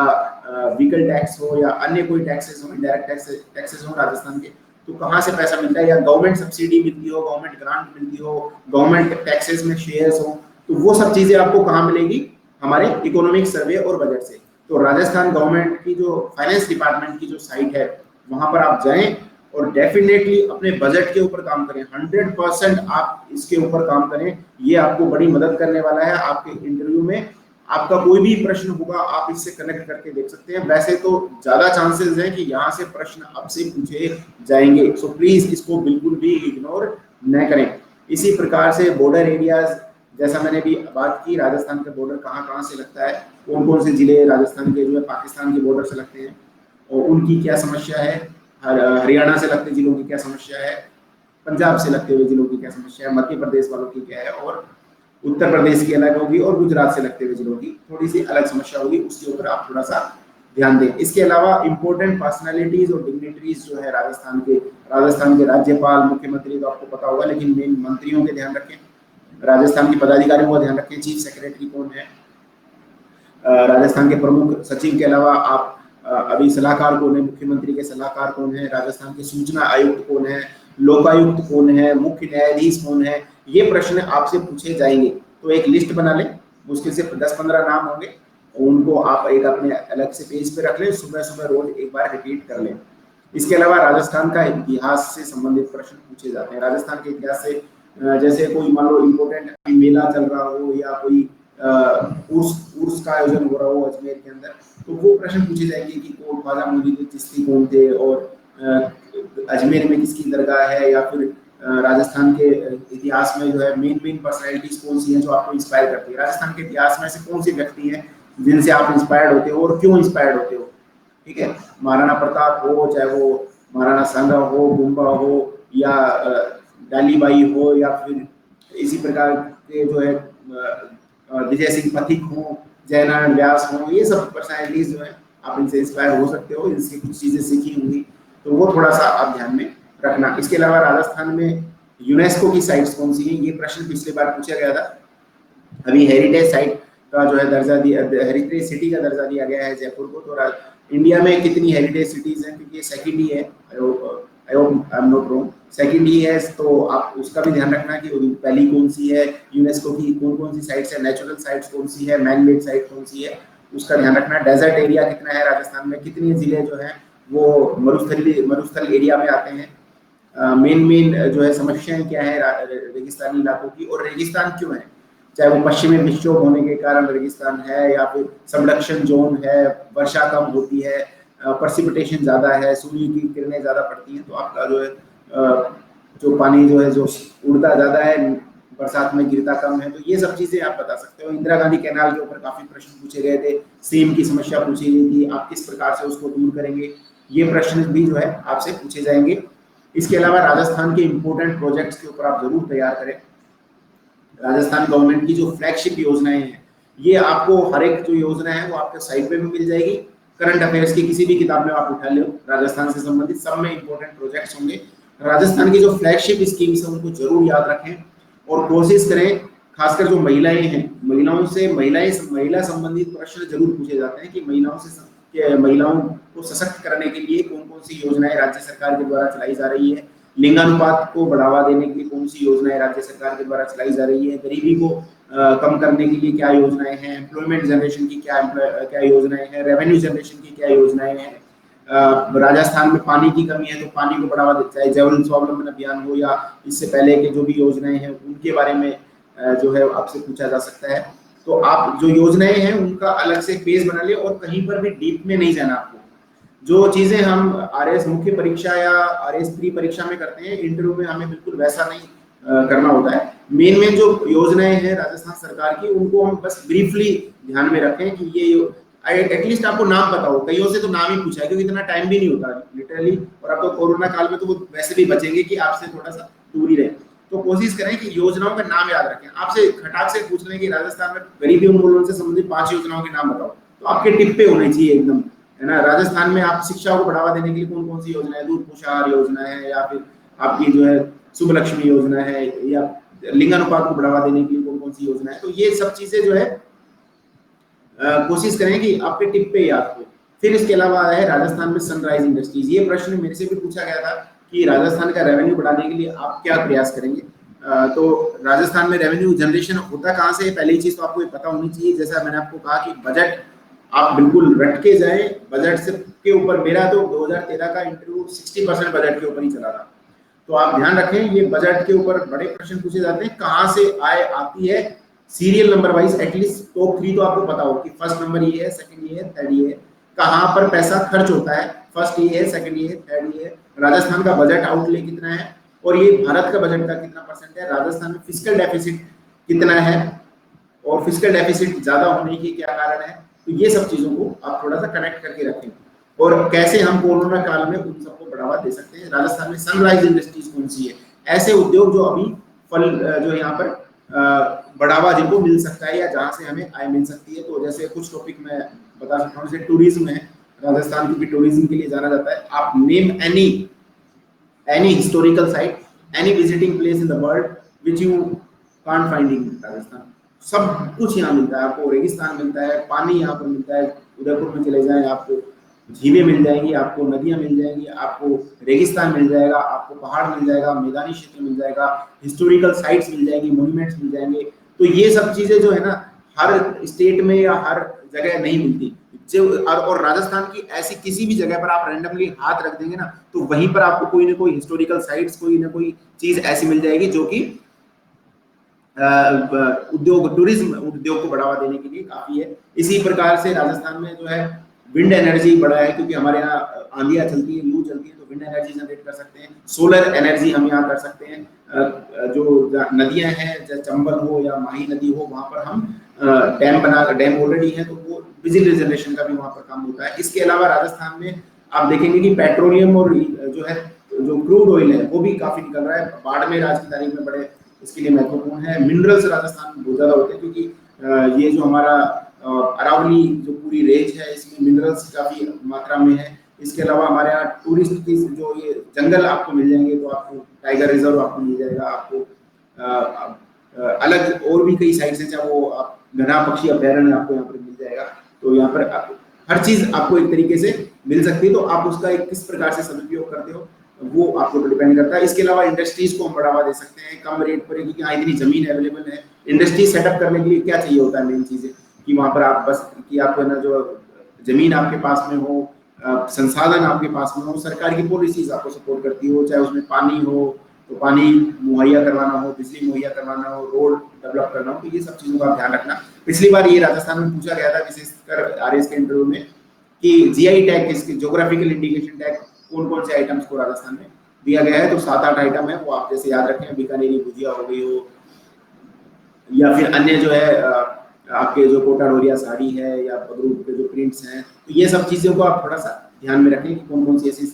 व्हीकल टैक्स हो, या अन्य कोई टैक्सेस हो, डायरेक्ट टैक्सेस हो राजस्थान के, तो कहाँ से पैसा मिलता है, या गवर्नमेंट सब्सिडी मिलती हो, गवर्नमेंट ग्रांट मिलती हो, गवर्नमेंट टैक्सेस में शेयर्स हो, तो वो सब चीजें आपको कहाँ मिलेगी, हमारे इकोनॉमिक सर्वे और बजट से। तो राजस्थान गवर्नमेंट की जो फाइनेंस डिपार्टमेंट की जो साइट है वहां पर आप जाएं और डेफिनेटली अपने बजट के ऊपर काम करें। 100% आप इसके ऊपर काम करें, ये आपको बड़ी मदद करने वाला है। आपके इंटरव्यू में आपका कोई भी प्रश्न होगा आप इससे कनेक्ट करके देख सकते हैं। वैसे तो ज्यादा चांसेस हैं कि यहाँ से प्रश्न आपसे पूछे जाएंगे, सो प्लीज इसको बिल्कुल भी इग्नोर न करें। इसी प्रकार से बॉर्डर एरियाज, जैसा मैंने भी बात की, राजस्थान का बॉर्डर कहाँ कहाँ से लगता है, कौन कौन से जिले राजस्थान के जो है पाकिस्तान के बॉर्डर से लगते हैं और उनकी क्या समस्या है, हरियाणा से लगते जिलों की क्या समस्या है, पंजाब से लगते हुए जिलों की क्या समस्या है, मध्य प्रदेश वालों की क्या है, और उत्तर प्रदेश की अलग होगी, और गुजरात से लगते हुए जिलों की थोड़ी सी अलग समस्या होगी, उसके ऊपर आप थोड़ा सा ध्यान दें। इसके अलावा इंपॉर्टेंट पर्सनैलिटीज और डिग्निटरीज जो है राजस्थान के राज्यपाल, मुख्यमंत्री तो आपको पता होगा, लेकिन मेन मंत्रियों के ध्यान रखें, राजस्थान के पदाधिकारियों का ध्यान रखें, चीफ सेक्रेटरी कौन है, राजस्थान के प्रमुख सचिव के अलावा आप अभी सलाहकार कौन है, मुख्यमंत्री के सलाहकार कौन है, राजस्थान के सूचना आयुक्त कौन है, लोकायुक्त कौन है, मुख्य न्यायाधीश कौन है, ये प्रश्न आपसे पूछे जाएंगे। तो एक लिस्ट बना लें, मुश्किल से 10-15 नाम होंगे, उनको आप एक अपने अलग से पेज पे रख लें, सुबह सुबह रोज एक बार रिपीट कर लें। इसके अलावा राजस्थान का इतिहास से संबंधित प्रश्न पूछे जाते हैं। राजस्थान के इतिहास से जैसे कोई मान लो इम्पोर्टेंट मेला चल रहा हो, या कोई उर्स का आयोजन हो रहा हो अजमेर के अंदर, तो वो प्रश्न पूछे जाएंगे कि ख्वाजा मोइनुद्दीन चिश्ती कौन थे, और अजमेर में किसकी दरगाह है, या फिर राजस्थान के इतिहास में जो है मेन पर्सनैलिटीज कौन सी हैं जो आपको इंस्पायर करती है, राजस्थान के इतिहास में से कौन सी व्यक्ति हैं जिनसे आप इंस्पायर्ड होते हो और क्यों इंस्पायर्ड होते हो। ठीक है, महाराणा प्रताप हो, चाहे वो महाराणा सांगा हो, बुम्बा हो, या डालीबाई हो, या फिर इसी प्रकार के जो है विजय सिंह पथिक हो, जयनारायण व्यास हो, ये सब पर्सनैलिटीज जो है आप इनसे इंस्पायर हो सकते हो, इनसे कुछ चीजें सीखी होंगी, तो वो थोड़ा सा आप ध्यान में रखना। इसके अलावा राजस्थान में यूनेस्को की साइट्स कौन सी हैं, ये प्रश्न पिछले बार पूछा गया था। अभी हेरिटेज साइट का जो है दर्जा दिया, हेरिटेज सिटी का दर्जा दिया गया है जयपुर को। तो इंडिया में कितनी हेरिटेज सिटीज हैं, क्योंकि सेकंड ही है, I hope I am not wrong, second ही है, तो आप उसका भी ध्यान रखना कि पहली कौन सी है, यूनेस्को की कौन कौन सी साइट्स है, नेचुरल साइट्स कौन सी है, मैन मेड साइट कौन सी है, उसका ध्यान रखना। डेजर्ट एरिया कितना है राजस्थान में, कितने जिले जो है वो मरुस्थल एरिया में आते हैं, मेन जो है समस्याएं क्या है रेगिस्तानी इलाकों की, और रेगिस्तान क्यों है, चाहे वो पश्चिमी विक्षोभ होने के कारण रेगिस्तान है, या फिर सबडक्शन जोन है, वर्षा कम होती है, प्रेसिपिटेशन ज्यादा है, सूर्य की किरणें ज्यादा पड़ती हैं, तो आपका जो है जो पानी जो है जो उड़ता ज्यादा है, बरसात में गिरता कम है, तो ये सब चीजें आप बता सकते हो। इंदिरा गांधी कैनाल के ऊपर काफी प्रश्न पूछे गए थे, सेम की समस्या पूछी गई थी, आप किस प्रकार से उसको दूर करेंगे, ये प्रश्न भी जो है आपसे पूछे जाएंगे। इसके अलावा राजस्थान के इंपोर्टेंट प्रोजेक्ट्स के ऊपर आप जरूर तैयार करें। राजस्थान गवर्नमेंट की जो फ्लैगशिप योजनाएं हैं, ये आपको हर एक जो योजना है वो आपके साइट पे भी मिल जाएगी। करंट अफेयर्स की किसी भी किताब में आप उठा लो, राजस्थान से संबंधित सब में इंपोर्टेंट प्रोजेक्ट्स होंगे। राजस्थान की जो फ्लैगशिप स्कीम्स है उनको जरूर याद रखें और कोशिश करें, खासकर जो महिलाएं हैं, महिला संबंधित प्रश्न जरूर पूछे जाते हैं कि महिलाओं को सशक्त करने के लिए कौन कौन सी योजनाएं राज्य सरकार के द्वारा चलाई जा रही है, लिंगानुपात को बढ़ावा देने के लिए कौन सी योजनाएं राज्य सरकार के द्वारा चलाई जा रही है, गरीबी को कम करने के लिए क्या योजनाएं हैं, एम्प्लॉयमेंट जनरेशन की क्या योजनाएं हैं, रेवेन्यू जनरेशन की क्या योजनाएं हैं। राजस्थान में पानी की कमी है तो पानी को बढ़ावा देता है, जल स्वावलंबन अभियान हो या इससे पहले के जो भी योजनाएं हैं उनके बारे में जो है आपसे पूछा जा सकता है। तो आप जो योजनाएं हैं उनका अलग से पेज बना ले और कहीं पर भी डीप में नहीं जाना आपको। जो चीजें हम आरएस मुख्य परीक्षा या आरएस प्री परीक्षा में करते हैं, इंटरव्यू में हमें बिल्कुल वैसा नहीं करना होता है। मेन जो योजनाएं हैं राजस्थान सरकार की उनको हम बस ब्रीफली ध्यान में रखें कि ये एटलीस्ट आपको नाम पता हो। कईयों से तो नाम ही पूछा है क्योंकि इतना टाइम भी नहीं होता लिटरली, और अब तो कोरोना काल में तो वो वैसे भी बचेंगे कि आपसे थोड़ा सा दूरी रहे। तो कोशिश करें कि योजनाओं का नाम याद रखें। आपसे खटाक से पूछ लें कि राजस्थान में गरीबी उन्मूलन से संबंधित 5 योजनाओं के नाम बताओ, तो आपके टिप पे होने चाहिए एकदम, है ना। राजस्थान में आप शिक्षा को बढ़ावा देने के लिए कौन कौन सी योजना है, दूध पोषाहार योजना है, या फिर आपकी जो है शुभ लक्ष्मी योजना है, या लिंगानुपात को बढ़ावा देने के लिए कौन कौन सी योजना है। तो ये सब चीजें जो है कोशिश करें कि आपके टिप पे याद हो। फिर इसके अलावा आया है राजस्थान में सनराइज इंडस्ट्रीज। ये प्रश्न मेरे से भी पूछा गया था कि राजस्थान का रेवेन्यू बढ़ाने के लिए आप क्या प्रयास करेंगे। तो राजस्थान में रेवेन्यू जनरेशन होता कहाँ से, पहली चीज तो आपको ये पता होनी चाहिए। जैसा मैंने आपको कहा कि बजट आप बिल्कुल रट के जाए, बजट से के ऊपर। मेरा तो 2013 का इंटरव्यू 60% बजट के ऊपर ही चला था। तो आप ध्यान रखें ये बजट के ऊपर बड़े प्रश्न पूछे जाते हैं। कहाँ से आय आती है, serial number wise at least top 3 तो आपको पता हो कि फर्स्ट नंबर ये है, सेकंड ये है, थर्ड ये है। कहाँ पर पैसा खर्च होता है, फर्स्ट ये है, सेकंड ये है, थर्ड ये है। राजस्थान का बजट आउटले कितना है और ये भारत का बजट का कितना परसेंट है। राजस्थान में फिस्कल डेफिसिट कितना है और फिस्कल डेफिसिट ज्यादा होने के क्या कारण है। तो ये सब चीजों को आप थोड़ा सा कनेक्ट करके रखें और कैसे हम कोरोना काल में उन सबको बढ़ावा दे सकते हैं। राजस्थान में सनराइज इंडस्ट्रीज कौन सी है, ऐसे उद्योग जो अभी फल जो यहाँ पर बढ़ावा जिनको मिल सकता है या जहाँ से हमें आय मिल सकती है। तो जैसे कुछ टॉपिक मैं बता सकता हूँ, जैसे टूरिज्म है, राजस्थान क्योंकि टूरिज्म के लिए जाना जाता है। आप name any historical site, any visiting place in the world which you can't find in Rajasthan. सब कुछ यहाँ मिलता है आपको, रेगिस्तान मिलता है, पानी यहाँ पर मिलता है। उदयपुर में चले जाएं आपको झीलें मिल जाएंगी, आपको नदियां मिल जाएंगी, आपको रेगिस्तान मिल जाएगा, आपको पहाड़ मिल जाएगा, मैदानी क्षेत्र मिल जाएगा, हिस्टोरिकल साइट्स मिल जाएंगी, मॉन्यूमेंट्स मिल जाएंगे। तो ये सब चीजें जो है ना हर स्टेट में या हर जगह नहीं मिलती। और राजस्थान की ऐसी किसी भी जगह पर आप रैंडमली हाथ रख देंगे ना तो वहीं पर आपको कोई ना कोई हिस्टोरिकल साइट्स, कोई ना कोई चीज ऐसी मिल जाएगी जो कि टूरिज्म उद्योग को बढ़ावा देने के लिए काफी है। इसी प्रकार से राजस्थान में जो है विंड एनर्जी बड़ा है, क्योंकि हमारे यहाँ आंधियां चलती है, लू चलती है, तो विंड एनर्जी जनरेट कर सकते हैं। सोलर एनर्जी हम यहाँ कर सकते हैं। जो नदियां हैं, जैसे चंबल हो या माही नदी हो, वहां पर हम डैम ऑलरेडी है, तो वो बिजली जनरेशन का भी वहां पर काम होता है। इसके अलावा राजस्थान में आप देखेंगे कि पेट्रोलियम और जो है जो क्रूड ऑयल है वो भी काफी निकल रहा है। बाड़मेर आज की तारीख में बड़े इसके लिए महत्वपूर्ण है। मिनरल्स राजस्थान में बहुत ज्यादा होते हैं, क्योंकि ये जो हमारा अरावली जो पूरी रेंज है, इसमें मिनरल्स काफी मात्रा में है। इसके अलावा हमारे यहाँ टूरिस्ट की जो ये जंगल आपको मिल जाएंगे, तो आपको टाइगर रिजर्व आपको मिल जाएगा, आपको अलग और भी कई साइट्स हैं, चाहे वो आप घना पक्षी अभ्यारण्य आपको यहाँ पर मिल जाएगा। तो यहाँ पर हर चीज आपको एक तरीके से मिल सकती है, तो आप उसका एक किस प्रकार से सदुपयोग करते हो वो आपको डिपेंड करता है। इसके अलावा इंडस्ट्रीज को हम बढ़ावा दे सकते हैं कम रेट पर, क्योंकि यहाँ इतनी जमीन अवेलेबल है। इंडस्ट्री सेटअप करने के लिए क्या चाहिए होता है, मेन चीजें कि वहां पर आप बस कि आपको ना जो जमीन आपके पास में हो, संसाधन आपके पास में हो, सरकार की पॉलिसीज आपको सपोर्ट करती हो, चाहे उसमें पानी हो तो पानी मुहैया करवाना हो, बिजली मुहैया करवाना हो, रोड डेवलप करना हो, तो ये सब चीजों का ध्यान रखना। पिछली बार ये राजस्थान में पूछा गया था विशेषकर आरएस के इंटरव्यू में कि जीआई टैग, इसके ज्योग्राफिकल इंडिकेशन टैग कौन कौन से आइटम्स को राजस्थान में दिया गया है। तो 7-8 आइटम है, वो आप जैसे याद रखें, बीकानेरी भुजिया हो गई हो, या फिर अन्य जो है आपके जो कोटा डोरिया साड़ी है, या बगरू के जो प्रिंट्स हैं, तो ये सब चीजों को आप थोड़ा सा ध्यान में रखें कि कौन कौन सी ऐसी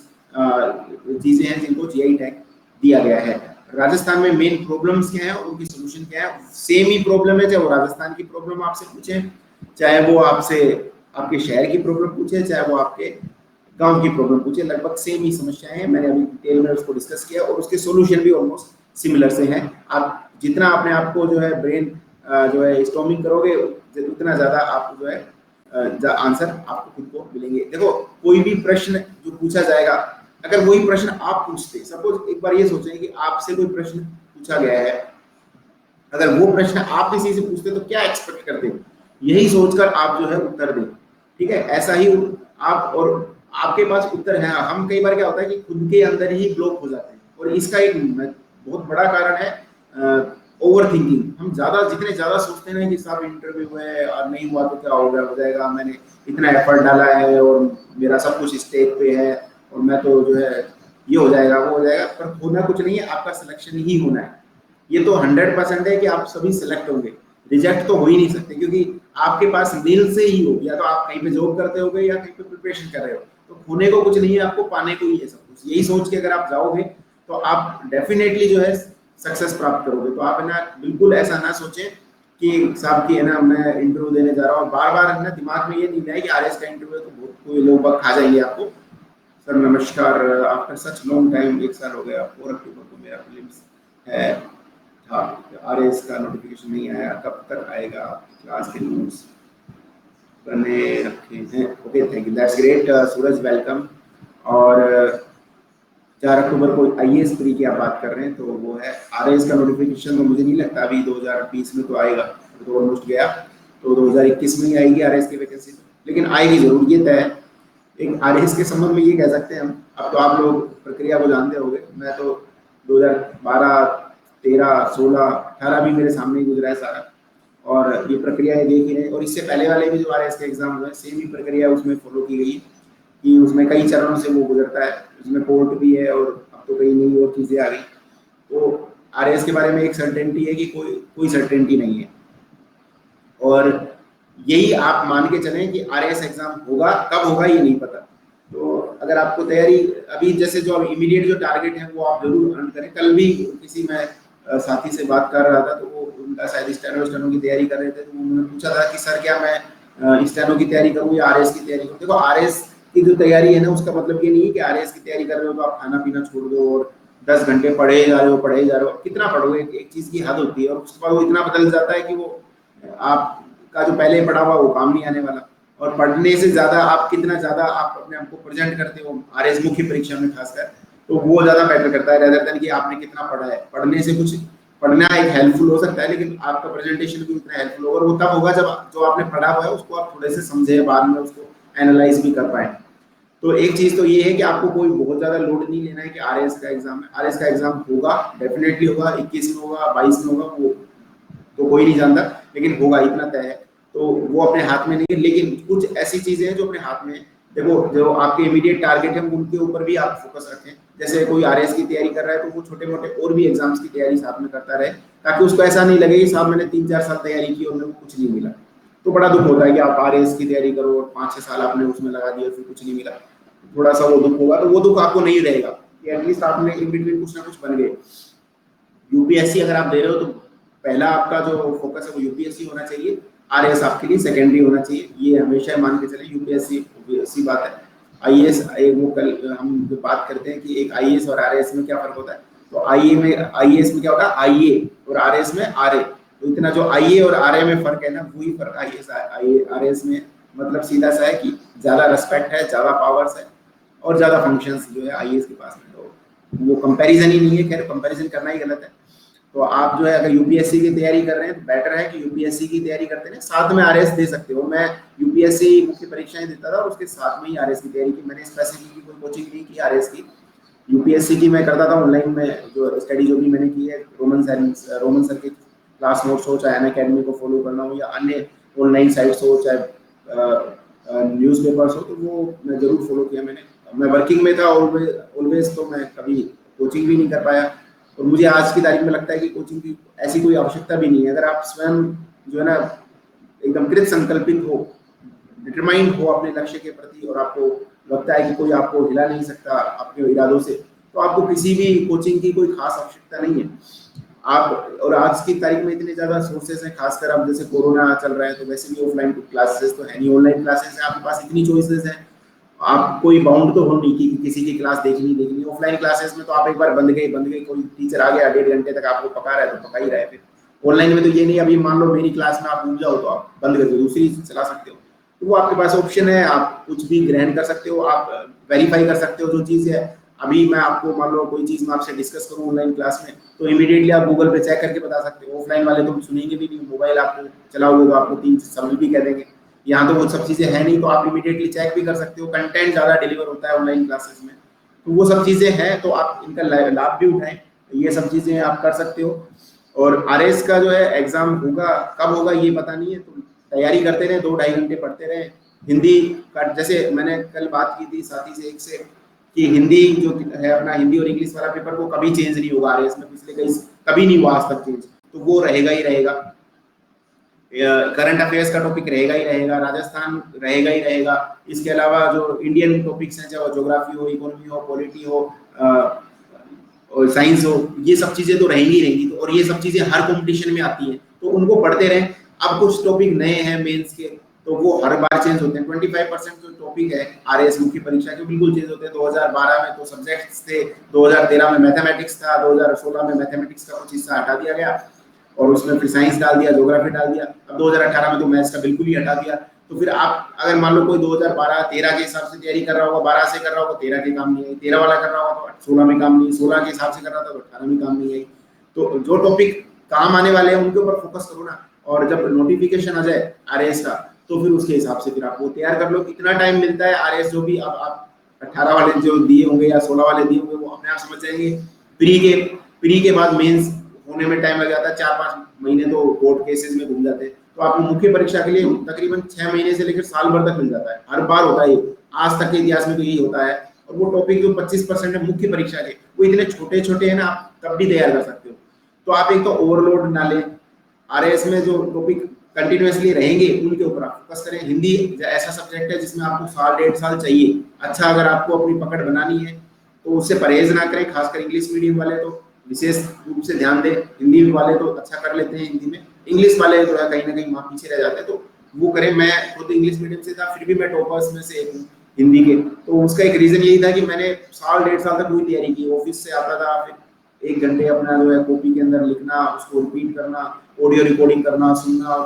चीजें हैं जिनको जीआई टैग दिया गया है। राजस्थान में मेन प्रॉब्लम्स क्या है और उनकी सोल्यूशन क्या है, सेम ही प्रॉब्लम है, चाहे वो राजस्थान की प्रॉब्लम आपसे पूछे, चाहे वो आपसे आपके शहर की प्रॉब्लम पूछे, चाहे वो आपके गांव की प्रॉब्लम पूछे, लगभग सेम ही समस्याएं हैं। मैंने अभी डिटेल में उसको डिस्कस किया और उसके सॉल्यूशन भी ऑलमोस्ट सिमिलर से हैं। आप जितना अपने आप को जो है ब्रेन जो है स्टॉर्मिंग करोगे, उतना ज्यादा आप जो है आंसर आपको खुद को मिलेंगे। देखो, कोई भी प्रश्न जो पूछा जाएगा, अगर वही प्रश्न आप पूछते, सपोज एक बार ये सोचें कि आपसे कोई प्रश्न पूछा गया है, अगर वो प्रश्न आप किसी से पूछते तो क्या एक्सपेक्ट करते, यही सोचकर आप जो है उत्तर दें। ठीक है, ऐसा ही आप, और आपके पास उत्तर है। हम कई बार क्या होता है कि खुद के अंदर ही ब्लॉक हो जाते हैं, और इसका एक बहुत बड़ा कारण है ओवर थिंकिंग। हम जितने ज्यादा सोचते हैं कि साहब इंटरव्यू है और नहीं हुआ तो क्या होगा, हो जाएगा, मैंने इतना एफर्ट डाला है और मेरा सब कुछ स्टेज पे है और मैं तो जो है ये हो जाएगा वो हो जाएगा, पर होना कुछ नहीं है, आपका सिलेक्शन ही होना है। ये तो 100% है कि आप सभी सिलेक्ट होंगे, रिजेक्ट तो हो ही नहीं सकते, क्योंकि आपके पास दिल से ही हो, या तो आप कहीं पे जॉब करते हो या कहीं पे प्रिपरेशन कर रहे हो, तो खोने को कुछ नहीं है, आपको पाने को ही है सब कुछ। यही सोच के अगर आप जाओगे तो आप डेफिनेटली जो है सक्सेस प्राप्त करोगे। तो आप है ना बिल्कुल ऐसा ना सोचें कि साहब की है ना मैं इंटरव्यू देने जा रहा हूँ, बार बार है ना दिमाग में ये नहीं आए कि आरएस का इंटरव्यू है तो बहुत कोई लोग बाग खा जाएंगे आपको। सर नमस्कार, आफ्टर सच लॉन्ग टाइम, 1 साल हो गया, 4 अक्टूबर को मेरा प्रीलिम्स है, आरएस का नोटिफिकेशन नहीं आया, कब तक आएगा, क्लास के नोट्स बने रखे हैं। Okay, thank you, that's great Suraj, welcome. और 4 अक्टूबर को आईएएस प्री की आप बात कर रहे हैं, तो वो है आरएस का नोटिफिकेशन। तो मुझे नहीं लगता अभी 2020 में तो आएगा, तो ऑलमोस्ट गया, तो 2021 में ही आएगी आरएस की वैकेंसी, लेकिन आएगी जरूर, ये तय है। एक आरएस के संबंध में ये कह सकते हैं हम, अब तो आप लोग प्रक्रिया को जानते होंगे, मैं तो 2012, 13, 16, 18 भी मेरे सामने ही गुजरा है सारा, और ये प्रक्रिया देख ही रहे। और इससे पहले वाले भी जो आरएस के एग्जाम हुए, सेम ही प्रक्रिया उसमें फॉलो की गई कि उसमें कई चरणों से वो गुजरता है, उसमें कोर्ट भी है और अब तो कई नई और चीजें आ गई। तो आरएस के बारे में एक सर्टेनिटी है कि कोई सर्टेनिटी नहीं है, और यही आप मान के चलें कि आरएस एग्जाम होगा, कब होगा ये नहीं पता। तो अगर आपको तैयारी अभी जैसे जो इमीडिएट जो टारगेट है वो आप जरूर अर्न करें। कल भी किसी मैं साथी से बात कर रहा था, तो वो उनका शायद स्टेनो की तैयारी कर रहे थे, तो उन्होंने पूछा था कि सर क्या मैं स्टेनो की तैयारी करूँ या आरएस की तैयारी करूँ। देखो, आरएस की जो तैयारी है ना, उसका मतलब ये नहीं है कि आरएस की तैयारी कर रहे हो तो आप खाना पीना छोड़ दो और 10 घंटे पढ़े जा रहे हो। कितना पढ़ोगे, एक चीज की हद होती है, और उसके बाद वो इतना बदल जाता है कि वो आपका जो पहले पढ़ा हुआ वो काम नहीं आने वाला। और पढ़ने से ज्यादा आप कितना ज्यादा आप अपने आप को प्रेजेंट करते हो आरएस मुख्य परीक्षा में खासकर, तो वो ज्यादा मैटर करता है रेदर देन कि आपने कितना पढ़ा है। पढ़ने से कुछ, पढ़ना एक हेल्पफुल हो सकता है, लेकिन आपका प्रेजेंटेशन भी उतना हेल्पफुल होगा, और वो तब होगा जब जो आपने पढ़ा हुआ है उसको आप थोड़े से समझे, बाद में उसको एनालाइज भी कर पाए। तो एक चीज तो ये है कि आपको कोई बहुत ज्यादा लोड नहीं लेना है कि आरएस का एग्जाम है। आरएस का एग्जाम होगा, डेफिनेटली होगा, 21 में होगा, 22 में होगा, वो तो कोई नहीं जानता, लेकिन होगा, इतना तय है। तो वो अपने हाथ में नहीं है, लेकिन कुछ ऐसी चीजें हैं जो अपने हाथ में है। देखो, जो आपके इमीडिएट टारगेट है उनके ऊपर भी आप फोकस रखें। जैसे कोई आरएएस की तैयारी कर रहा है तो वो छोटे मोटे और भी एग्जाम्स की तैयारी साथ में करता रहे, ताकि उसको ऐसा नहीं लगे कि साहब मैंने 3-4 साल तैयारी की और मेरे को कुछ नहीं मिला। तो बड़ा दुख होता है कि आप आरएएस की तैयारी करो और 5-6 साल आपने उसमें लगा दिया फिर कुछ नहीं मिला, थोड़ा सा वो दुख होगा। तो वो दुख आपको नहीं रहेगा कि एटलीस्ट आपने इन बिटवीन कुछ ना कुछ बन गए। यूपीएससी अगर आप दे रहे हो तो पहला आपका जो फोकस है वो यूपीएससी होना चाहिए, आरएएस आपके लिए सेकेंडरी होना चाहिए। ये हमेशा मान के चले, यूपीएससी सी बात है। आईएएस वो कल हम जो बात करते हैं कि एक आईएएस और आरएएस में क्या फर्क होता है, तो आईएएस में क्या होता है, आईए और आरएएस में आरए। तो इतना जो आईए और आरए में फर्क है ना, वही फर्क आईएएस आरएएस में, मतलब सीधा सा है कि ज्यादा रेस्पेक्ट है, ज्यादा पावर्स है और ज्यादा फंक्शंस जो है आईएएस के पास में। तो वो कंपैरिजन ही नहीं है, खैर कंपैरिजन करना ही गलत है। तो आप जो है अगर यूपीएससी की तैयारी कर रहे हैं तो बेटर है कि यूपीएससी की तैयारी करते हैं साथ में आरएएस दे सकते हो। मैं यूपीएससी मुख्य परीक्षाएं देता था और उसके साथ में ही आरएएस की तैयारी की। मैंने स्पेसिफिकली कोई कोचिंग नहीं की आरएएस की। यूपीएससी की मैं करता था ऑनलाइन में, जो स्टडी जो भी मैंने की है, रोमन सर के क्लास नोट्स हो, चाहे अनअकैडमी को फॉलो करना हो या अन्य ऑनलाइन साइट्स हो, चाहे न्यूज़पेपर्स हो, तो वो मैं जरूर फॉलो किया मैंने। मैं वर्किंग में था ऑलवेज, तो मैं कभी कोचिंग भी नहीं कर पाया। और मुझे आज की तारीख में लगता है कि कोचिंग की ऐसी कोई आवश्यकता भी नहीं है। अगर आप स्वयं जो है ना एकदम कृत संकल्पित हो, डिटरमाइंड हो अपने लक्ष्य के प्रति, और आपको लगता है कि कोई आपको हिला नहीं सकता अपने इरादों से, तो आपको किसी भी कोचिंग की कोई खास आवश्यकता नहीं है। आप, और आज की तारीख में इतने ज्यादा सोर्सेस हैं, खासकर अब जैसे कोरोना चल रहा है तो वैसे भी ऑफलाइन क्लासेस तो है नहीं, ऑनलाइन क्लासेस है, आपके पास इतनी चॉइसेस हैं। आप कोई बाउंड तो हो नहीं कि किसी की क्लास देखनी। ऑफलाइन क्लासेस में तो आप एक बार बंद गए, कोई टीचर आ गया 1.5 घंटे तक आपको पका रहा है तो पका ही रहा है। फिर ऑनलाइन में तो ये नहीं, अभी मान लो मेरी क्लास में आप भूल जाओ तो आप बंद करके दूसरी चला सकते हो। तो वो आपके पास ऑप्शन है, आप कुछ भी ग्रहण कर सकते हो, आप वेरीफाई कर सकते हो जो चीज़ है। अभी मैं आपको मान लो कोई चीज़ मैं आपसे डिस्कस करूँ ऑनलाइन क्लास में, तो इमीडिएटली आप गूगल पे चेक करके बता सकते हो। ऑफलाइन वाले तो सुनेंगे भी नहीं, मोबाइल आपको चलाओगे तो आपको 3 शब्द भी कह देंगे। यहाँ तो वो सब चीजें है नहीं, तो आप इमीडिएटली चेक भी कर सकते हो। कंटेंट ज्यादा डिलीवर होता है ऑनलाइन क्लासेस में, तो वो सब चीजें हैं, तो आप इनका लाभ भी उठाएं। ये सब चीजें आप कर सकते हो। और आरएस का जो है एग्जाम होगा, कब होगा ये पता नहीं है, तो तैयारी करते रहे, 2-2.5 घंटे पढ़ते रहे। हिंदी का जैसे मैंने कल बात की थी साथी से एक से, कि हिंदी जो है अपना, हिंदी और इंग्लिश वाला पेपर वो कभी चेंज नहीं होगा आरएस में, पिछले कभी नहीं हुआ आज तक चेंज, तो वो रहेगा ही रहेगा। करंट अफेयर्स का टॉपिक रहेगा ही रहेगा, राजस्थान रहेगा ही रहेगा। इसके अलावा जो इंडियन टॉपिक्स हैं, चाहे ज्योग्राफी हो, इकोनॉमी हो, पॉलिटी हो, और साइंस हो, ये सब चीजें तो रहेंगी ही रहेंगी। तो और ये सब चीजें हर कंपटीशन में आती हैं, तो उनको पढ़ते रहें। अब कुछ टॉपिक नए हैं मेंस के, तो वो हर बार चेंज होते हैं। 25% जो टॉपिक है आरएएस मुख्य परीक्षा के बिल्कुल चेंज होते हैं। 2012 में तो सब्जेक्ट्स थे, 2013 में मैथमेटिक्स था, 2016 में मैथमेटिक्स का कुछ हिस्सा हटा दिया गया और उसमें फिर साइंस डाल दिया, ज्योग्राफी डाल दिया। अब 2018 में तो मैथ्स का बिल्कुल ही हटा दिया। तो फिर आप अगर मान लो कोई 2012-13 के हिसाब से तैयारी कर रहा होगा, 12 से कर रहा होगा, 13 के काम नहीं आई, 13 वाला कर रहा होगा तो 16 में काम नहीं, 16 के हिसाब से कर रहा था तो 18 में काम नहीं आई। तो जो टॉपिक काम आने वाले हैं उनके ऊपर फोकस करो ना, और जब नोटिफिकेशन आ जाए आरएएस का तो फिर उसके हिसाब से फिर आप वो तैयार कर लो। कितना टाइम मिलता है आरएएस, जो भी अब आप 18 वाले जो दिए होंगे या 16 वाले दिए होंगे वो अपने आप समझ जाएंगे। प्री के बाद मेंस होने में टाइम लग जाता है, 4-5 महीने तो कोर्ट केसेस में घूम जाते हैं। तो आपको मुख्य परीक्षा के लिए तकरीबन 6 महीने से लेकर साल भर तक मिल जाता है, हर बार होता है। आज तक के इतिहास में तो यही होता है। और वो टॉपिक जो 25% है मुख्य परीक्षा के, वो इतने छोटे छोटे हैं ना, आप तब भी तैयार कर सकते हो। तो आप एक तो ओवरलोड ना लें, आरएएस में जो टॉपिक कंटिन्यूअसली रहेंगे उनके ऊपर आप फोकस करें। हिंदी ऐसा सब्जेक्ट है जिसमें आपको 1.5 साल चाहिए। अच्छा, अगर आपको अपनी पकड़ बनानी है तो उससे परहेज ना करें। खासकर इंग्लिश मीडियम वाले तो विशेष रूप से ध्यान दें। हिंदी वाले तो अच्छा कर लेते हैं हिंदी में, इंग्लिश वाले जो है कहीं ना कहीं वहाँ पीछे रह जाते हैं, तो वो करें। मैं खुद इंग्लिश मीडियम से था, फिर भी मैं टॉपर्स में से एक हूँ हिंदी के। तो उसका एक रीजन यही था कि मैंने 1.5 साल तक पूरी तैयारी की। ऑफिस से आता था, फिर 1 घंटे अपना जो है कॉपी के अंदर लिखना, उसको रिपीट करना, ऑडियो रिकॉर्डिंग करना, सुनना,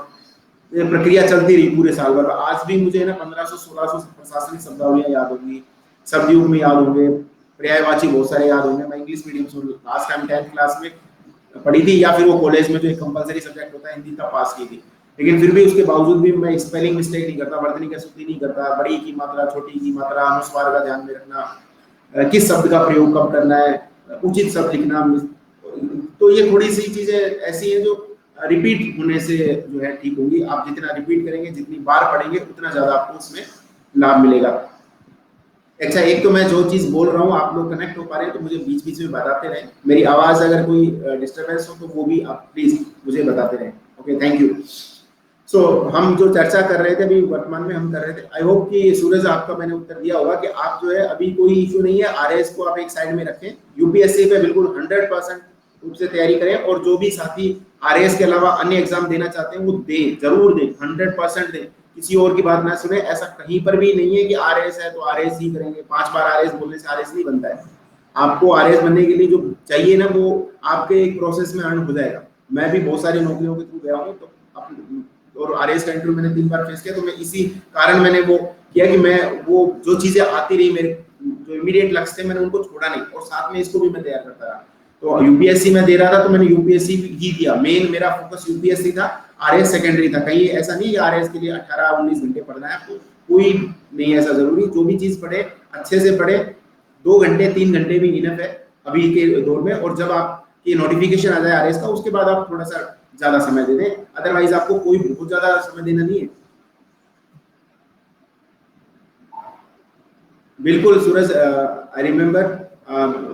ये प्रक्रिया चलती रही पूरे साल भर। आज भी मुझे ना 1500-1600 प्रशासनिक शब्दावलियां याद होंगी, शब्द युग में याद होंगे, पर्यायवाची बहुत सारे याद होंगे। मैं इंग्लिश मीडियम से लास्ट टाइम 10th क्लास में पढ़ी थी, या फिर वो कॉलेज में जो एक कंपलसरी सब्जेक्ट होता है हिंदी का पास की थी। लेकिन फिर भी उसके बावजूद भी मैं स्पेलिंग मिस्टेक नहीं करता, वर्तनी का शुद्धि नहीं करता, बड़ी की मात्रा, छोटी की मात्रा, अनुस्वार का ध्यान में रखना, किस शब्द का प्रयोग कब करना है, उचित शब्द लिखना। तो ये थोड़ी सी चीजें ऐसी हैं जो रिपीट होने से जो है ठीक होगी। आप जितना रिपीट करेंगे, जितनी बार पढ़ेंगे, उतना ज्यादा आपको उसमें लाभ मिलेगा। अच्छा, एक तो मैं जो चीज बोल रहा हूँ आप लोग कनेक्ट हो पा रहे हैं तो मुझे बीच बीच में बताते रहें। मेरी आवाज अगर कोई डिस्टरबेंस हो तो वो भी आप प्लीज मुझे बताते रहें। Okay, thank you. सो हम जो चर्चा कर रहे थे अभी वर्तमान में हम कर रहे थे, आई होप कि सूरज आपका मैंने उत्तर दिया होगा कि आप जो है अभी कोई इश्यू नहीं है, आरएएस को आप एक साइड में रखें, यूपीएससी पे बिल्कुल 100% रूप से तैयारी करें, और जो भी साथी आरएएस के अलावा अन्य एग्जाम देना चाहते हैं वो दें, जरूर दें, 100% दें, किसी और की बात ना सुने। ऐसा कहीं पर भी नहीं है कि आरएएस है तो आरएएस ही करेंगे, 5 बार आरएएस बोलने से आरएएस नहीं बनता है। आपको आरएएस बनने के लिए जो चाहिए ना वो आपके एक प्रोसेस में अर्न हो जाएगा। मैं भी बहुत सारी नौकरियों के थ्रू गया हूँ, तो और आरएएस का इंटरव्यू मैंने 3 बार फेस किया, तो मैं इसी कारण मैंने वो किया कि मैं वो जो चीजें आती रही मेरे जो इमीडिएट लक्ष्य थे मैंने उनको छोड़ा नहीं, और साथ में इसको भी मैं तैयार करता रहा। तो यूपीएससी में दे रहा था तो मैंने यूपीएससी ही दिया, मेन मेरा फोकस यूपीएससी था, आरएएस सेकेंडरी था। कहीं ऐसा नहीं कि आरएएस के लिए 18-19 घंटे पढ़ना है आपको, कोई नहीं ऐसा जरूरी। जो भी चीज पढ़े अच्छे से पढ़े, 2 घंटे 3 घंटे भी इनफ है अभी के दौर में। और जब आपकी नोटिफिकेशन आ जाए आरएएस का उसके बाद आप थोड़ा सा ज्यादा समय दे दें, अदरवाइज आपको कोई बहुत ज्यादा समय देना नहीं है। बिल्कुल सूरज, आई रिमेम्बर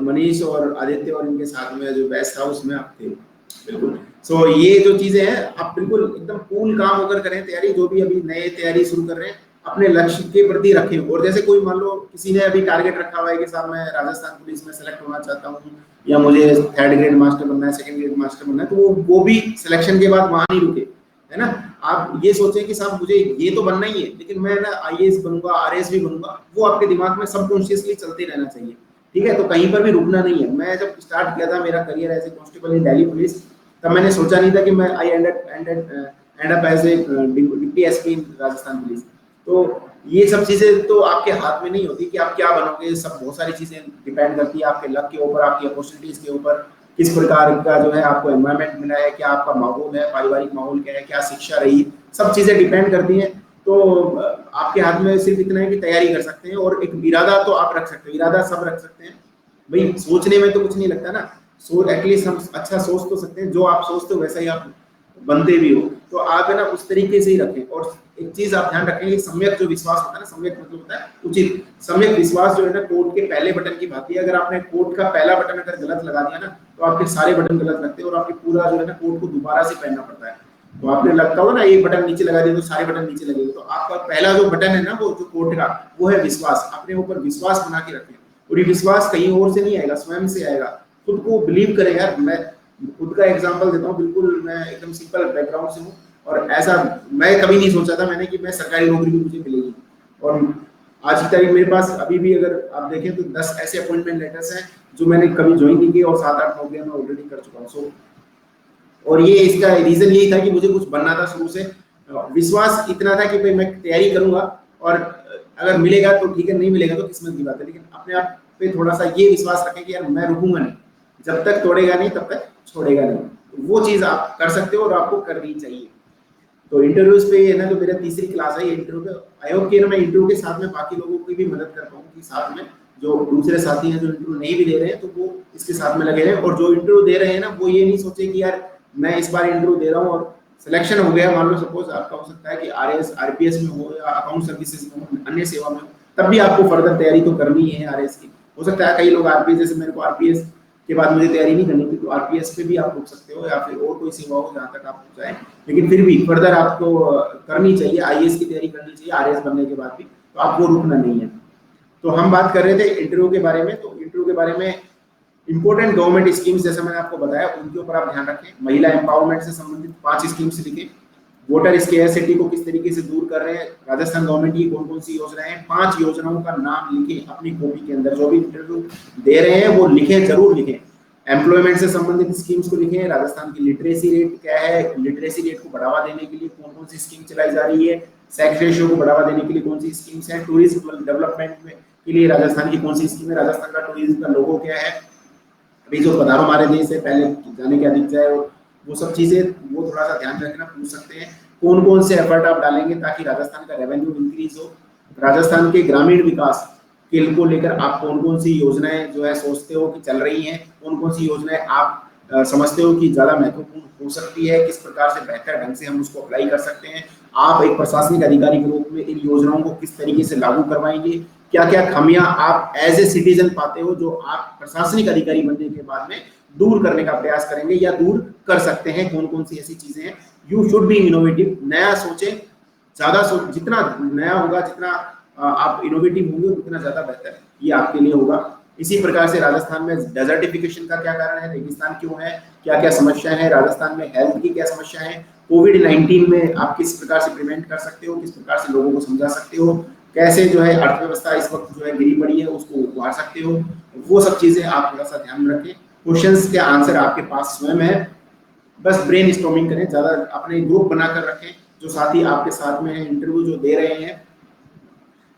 मनीष और आदित्य और इनके साथ में जो बैच था उसमें आप थे, बिल्कुल। सो ये जो चीजें हैं आप बिल्कुल एकदम कूल काम होकर करें तैयारी। जो भी अभी नए तैयारी शुरू कर रहे हैं अपने लक्ष्य के प्रति रखें। और जैसे कोई मान लो किसी ने अभी टारगेट रखा हुआ है कि साहब मैं राजस्थान पुलिस में सेलेक्ट होना चाहता हूँ, या मुझे 3rd ग्रेड मास्टर बनना है, 2nd ग्रेड मास्टर बनना है, तो वो भी सिलेक्शन के बाद वहां नहीं रुके, है ना। आप ये सोचें कि साहब मुझे ये तो बनना ही है, लेकिन मैं ना आईएएस बनूंगा, आरएएस भी बनूंगा, वो आपके दिमाग में सबकॉन्शियसली चलते रहना चाहिए, ठीक है। तो कहीं पर भी रुकना नहीं है। मैं जब स्टार्ट किया था मेरा career as a constable in Delhi police, तब मैंने सोचा नहीं था कि मैं I end up as a deputy SP in Rajasthan police. तो ये सब चीजें तो आपके हाथ में नहीं होती कि आप क्या बनोगे, सब बहुत सारी चीजें डिपेंड करती है आपके लक के ऊपर, आपकी अपॉर्चुनिटीज के ऊपर, किस प्रकार का जो है आपको एनवायरनमेंट मिला है, क्या आपका माहौल है, पारिवारिक माहौल क्या है, क्या शिक्षा रही, सब चीजें डिपेंड करती हैं। तो आपके हाथ में सिर्फ इतना है कि तैयारी कर सकते हैं, और एक इरादा तो आप रख सकते हैं, इरादा सब रख सकते हैं भाई, सोचने में तो कुछ नहीं लगता ना। एटलीस्ट हम अच्छा सोच तो सकते हैं, जो आप सोचते हो वैसा ही आप बनते भी हो। तो आप है ना उस तरीके से ही रखें। और एक चीज आप ध्यान रखें कि सम्यक जो विश्वास होता है ना, सम्यक मतलब होता है उचित, सम्यक विश्वास जो है ना कोड के पहले बटन की बात है। अगर आपने कोड का पहला बटन अगर गलत लगा दिया ना तो आपके सारे बटन गलत लगते हैं, और आपके पूरा जो है ना कोड को दोबारा से पहनना पड़ता है। तो आपने लगता होगा ना एक बटन नीचे लगा दिया तो सारे बटन नीचे लगेंगे। तो आपका पहला जो बटन है ना वो जो कोड का, वो है विश्वास। अपने ऊपर विश्वास बना के रखें, और ये विश्वास कहीं और से नहीं आएगा, स्वयं से आएगा। खुद को बिलीव करें यार। मैं खुद का एग्जांपल देता हूँ, बिल्कुल मैं एकदम सिंपल बैकग्राउंड से हूँ, और ऐसा मैं कभी नहीं सोचा था मैंने कि मैं सरकारी नौकरी भी मुझे मिलेगी। और आज की तारीख मेरे पास अभी भी अगर आप देखें तो 10 ऐसे अपॉइंटमेंट लेटर्स हैं जो मैंने कभी ज्वाइन नहीं किए, और 7-8 नौकरियां मैं ऑलरेडी कर चुका हूँ। सो और ये इसका रीजन यही था कि मुझे कुछ बनना था शुरू से। विश्वास इतना था कि भाई मैं तैयारी करूंगा, और अगर मिलेगा तो ठीक है, नहीं मिलेगा तो किस्मत की बात है। लेकिन अपने आप पे थोड़ा सा ये विश्वास रखें कि यार मैं रुकूंगा नहीं, जब तक तोड़ेगा नहीं तब तक छोड़ेगा नहीं। वो चीज आप कर सकते हो और आपको करनी चाहिए। तो इंटरव्यूज पे ये ना जो मेरा तीसरी क्लास है ये इंटरव्यू पे, आई होप कि ना मैं इंटरव्यू के साथ में बाकी लोगों की भी मदद कर पाऊँ, कि साथ में जो दूसरे साथी हैं जो इंटरव्यू नहीं भी दे रहे हैं तो वो इसके साथ में लगे रहे। और जो इंटरव्यू दे रहे हैं ना वो ये नहीं सोचे कि यार मैं इस बार इंटरव्यू दे रहा हूँ और सिलेक्शन हो गया, मान लो सपोज आपका हो सकता है कि आरएएस आरपीएस में हो या अकाउंट सर्विसेज में हो, अन्य सेवा में हो, तब भी आपको फर्दर तैयारी तो करनी है आरएएस की। हो सकता है कई लोग आरपीएस, जैसे मेरे को आरपीएस के बाद मुझे तैयारी नहीं करनी थी तो आरपीएस पे भी आप रुक सकते हो, या फिर और कोई सेवा हो जहाँ तक आप जाए, लेकिन फिर भी फर्दर आपको करनी चाहिए, आईएएस की तैयारी करनी चाहिए आरएएस बनने के बाद भी, तो आपको रुकना नहीं है। तो हम बात कर रहे थे इंटरव्यू के बारे में। तो इंटरव्यू के बारे में इंपोर्टेंट गवर्नमेंट स्कीम्स जैसे मैंने आपको बताया उनके ऊपर आप ध्यान रखें। महिला एम्पावरमेंट से संबंधित 5 स्कीम्स लिखें। वोटर स्कैरसिटी को किस तरीके से दूर कर रहे हैं राजस्थान गवर्नमेंट की, कौन कौन सी योजनाएं हैं, 5 योजनाओं का नाम लिखें अपनी कॉपी के अंदर। जो भी इंटरव्यू दे रहे हैं वो लिखें, जरूर लिखें। एम्प्लॉयमेंट से संबंधित स्कीम्स को लिखें। राजस्थान की लिटरेसी रेट क्या है, लिटरेसी रेट को बढ़ावा देने के लिए कौन कौन सी स्कीम चलाई जा रही है, सेक्स रेशियो को बढ़ावा देने के लिए कौन सी स्कीम्स हैं, टूरिज्म डेवलपमेंट में के लिए राजस्थान की कौन सी स्कीम है, राजस्थान का टूरिज्म का लोगो क्या है, अभी जो पधारो हमारे देश से पहले जाने क्या दिख जाए, वो सब चीजें वो थोड़ा सा ध्यान रखना, पूछ सकते हैं। कौन कौन से एफर्ट आप डालेंगे ताकि राजस्थान का रेवेन्यू इंक्रीज हो, राजस्थान के ग्रामीण विकास के को लेकर आप कौन कौन सी योजनाएं जो है सोचते हो कि चल रही हैं, कौन कौन सी योजनाएं आप समझते हो कि ज़्यादा महत्वपूर्ण हो सकती है, किस प्रकार से बेहतर ढंग से हम उसको अप्लाई कर सकते हैं, आप एक प्रशासनिक अधिकारी के रूप में इन योजनाओं को किस तरीके से लागू करवाएंगे, क्या क्या खामियां आप एज ए सिटीजन पाते हो जो आप प्रशासनिक अधिकारी बनने के बाद में दूर करने का प्रयास करेंगे या दूर कर सकते हैं, कौन कौन सी ऐसी चीजें हैं। यू शुड बी इनोवेटिव, नया सोचें, ज्यादा सोच, जितना नया होगा, जितना आप इनोवेटिव होंगे उतना ज्यादा बेहतर ये आपके लिए होगा। इसी प्रकार से राजस्थान में डेजर्टिफिकेशन का क्या कारण है, रेगिस्तान क्यों है, क्या क्या समस्या है राजस्थान में, हेल्थ की क्या समस्या है, कोविड-19 में आप किस प्रकार से प्रिवेंट कर सकते हो, किस प्रकार से लोगों को समझा सकते हो, कैसे जो है अर्थव्यवस्था इस वक्त जो है गिरी पड़ी है उसको उभार सकते हो, वो सब चीजें आप थोड़ा सा ध्यान में रखें। क्वेश्चंस के आंसर आपके पास स्वयं है, बस ब्रेन स्टॉर्मिंग करें, ज्यादा अपने ग्रुप बनाकर रखें, जो साथी आपके साथ में है इंटरव्यू जो दे रहे हैं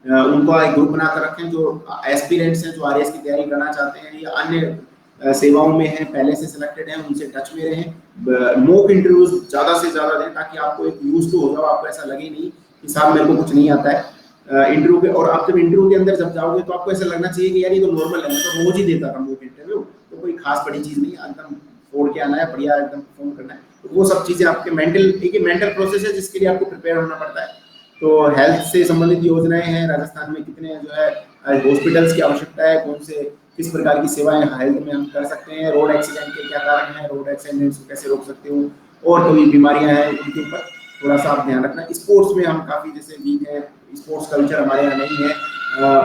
उनका एक ग्रुप बनाकर रखें, जो एस्पिरेंट्स हैं जो आरएएस की तैयारी करना चाहते हैं या अन्य सेवाओं में हैं, पहले से सिलेक्टेड हैं, उनसे टच में रहें, मॉक इंटरव्यूज ज्यादा से ज्यादा दें ताकि आपको एक यूज टू हो जाओ, आपको ऐसा लगे नहीं कि साहब मेरे को कुछ नहीं आता है इंटरव्यू के। और आप जब इंटरव्यू के अंदर जब जाओगे तो आपको ऐसा लगना चाहिए कि यार ये तो नॉर्मल है, मैं तो रोज ही देता था मॉक इंटरव्यू, तो कोई खास बड़ी चीज नहीं है, एकदम फोड़ के आना है, बढ़िया एकदम परफॉर्म करना है। तो वो सब चीजें आपके मेंटल प्रोसेस है जिसके लिए आपको प्रिपेयर होना पड़ता है। तो हेल्थ से संबंधित योजनाएं हैं राजस्थान में, कितने जो है हॉस्पिटल्स की आवश्यकता है, कौन से किस प्रकार की सेवाएं हेल्थ में हम कर सकते हैं, रोड एक्सीडेंट के क्या कारण हैं, रोड एक्सीडेंट्स को कैसे रोक सकते हो, और कोई बीमारियां हैं उनके ऊपर थोड़ा सा आप ध्यान रखना। स्पोर्ट्स में हम काफी जैसे वीक है, स्पोर्ट्स कल्चर हमारे यहाँ नहीं है,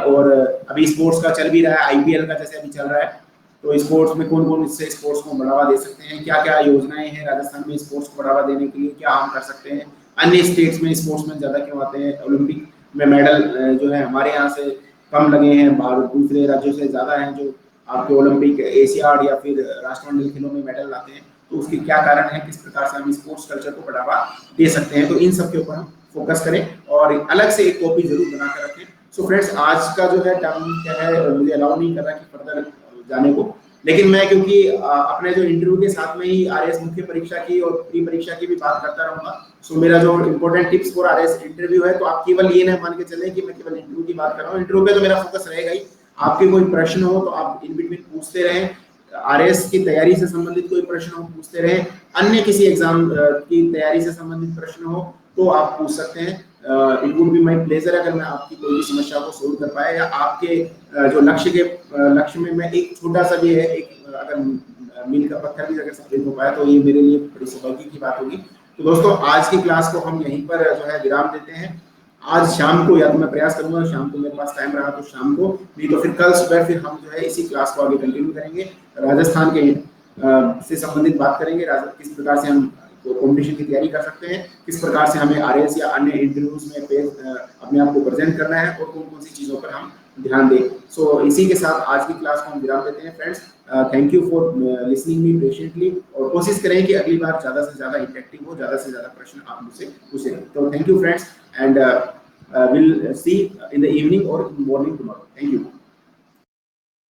और अभी स्पोर्ट्स का चल भी रहा है, आईपीएल का जैसे अभी चल रहा है, तो स्पोर्ट्स में कौन कौन इससे स्पोर्ट्स को बढ़ावा दे सकते हैं, क्या क्या योजनाएं हैं राजस्थान में स्पोर्ट्स को बढ़ावा देने के लिए, क्या हम कर सकते हैं, अन्य स्टेट्स में स्पोर्ट्समैन ज्यादा क्यों आते हैं, ओलंपिक में मेडल जो है हमारे यहाँ से कम लगे हैं, भारत दूसरे राज्यों से ज्यादा हैं जो आपके ओलंपिक, एशियाड या फिर राष्ट्रमंडल खेलों में मेडल लाते हैं, तो उसके क्या कारण है, किस प्रकार से हम स्पोर्ट्स कल्चर को बढ़ावा दे सकते हैं। तो इन सब के ऊपर हम फोकस करें और अलग से एक कॉपी जरूर बनाकर रखें। सो फ्रेंड्स, आज का जो है टाइम क्या है, मुझे अलाउ नहीं कर रहा कि फर्दर जाने को, लेकिन मैं क्योंकि अपने जो इंटरव्यू के साथ में ही आरएएस मुख्य परीक्षा की और प्री परीक्षा की भी बात करता रहूंगा, सो मेरा जो important tips for RAS interview है, तो आप केवल ये ना मान के चलें कि मैं केवल इंटरव्यू की बात कर रहा हूँ, इंटरव्यू पे तो मेरा फोकस रहेगा ही, आपके कोई प्रश्न हो तो आप इन बिटवीन पूछते रहें, आरएएस की तैयारी से संबंधित कोई प्रश्न हो पूछते रहें, अन्य किसी एग्जाम की तैयारी से संबंधित प्रश्न हो तो आप पूछ सकते हैं। It would be my pleasure अगर मैं आपकी कोई भी समस्या को सोल्व कर पाया, या आपके जो लक्ष्य में मैं एक छोटा सा भी है, एक अगर मील का पत्थर भी अगर साबित हो पाया तो ये मेरे लिए बड़ी सौभाग्य की बात होगी। तो दोस्तों, आज की क्लास को हम यहीं पर जो है विराम देते हैं। आज शाम को, या तो मैं प्रयास करूंगा शाम को मेरे पास टाइम रहा तो शाम को, नहीं तो फिर कल सुबह फिर हम जो है इसी क्लास को आगे कंटिन्यू करेंगे, राजस्थान के से संबंधित बात करेंगे, किस प्रकार से हम कॉम्पिटिशन की तैयारी कर सकते हैं, किस प्रकार से हमें आरएएस या अन्य इंटरव्यूज में अपने आप को प्रेजेंट करना है और कौन कौन सी चीजों पर हम ध्यान दें। सो इसी के साथ आज की क्लास को हम विराम देते हैं friends. Thank you for listening me patiently, और कोशिश करें कि अगली बार ज्यादा से ज्यादा इफेक्टिव हो, ज्यादा से ज्यादा प्रश्न आप मुझसे पूछें। तो thank you friends, and will see in the evening और मॉर्निंग टुमारो। Thank you.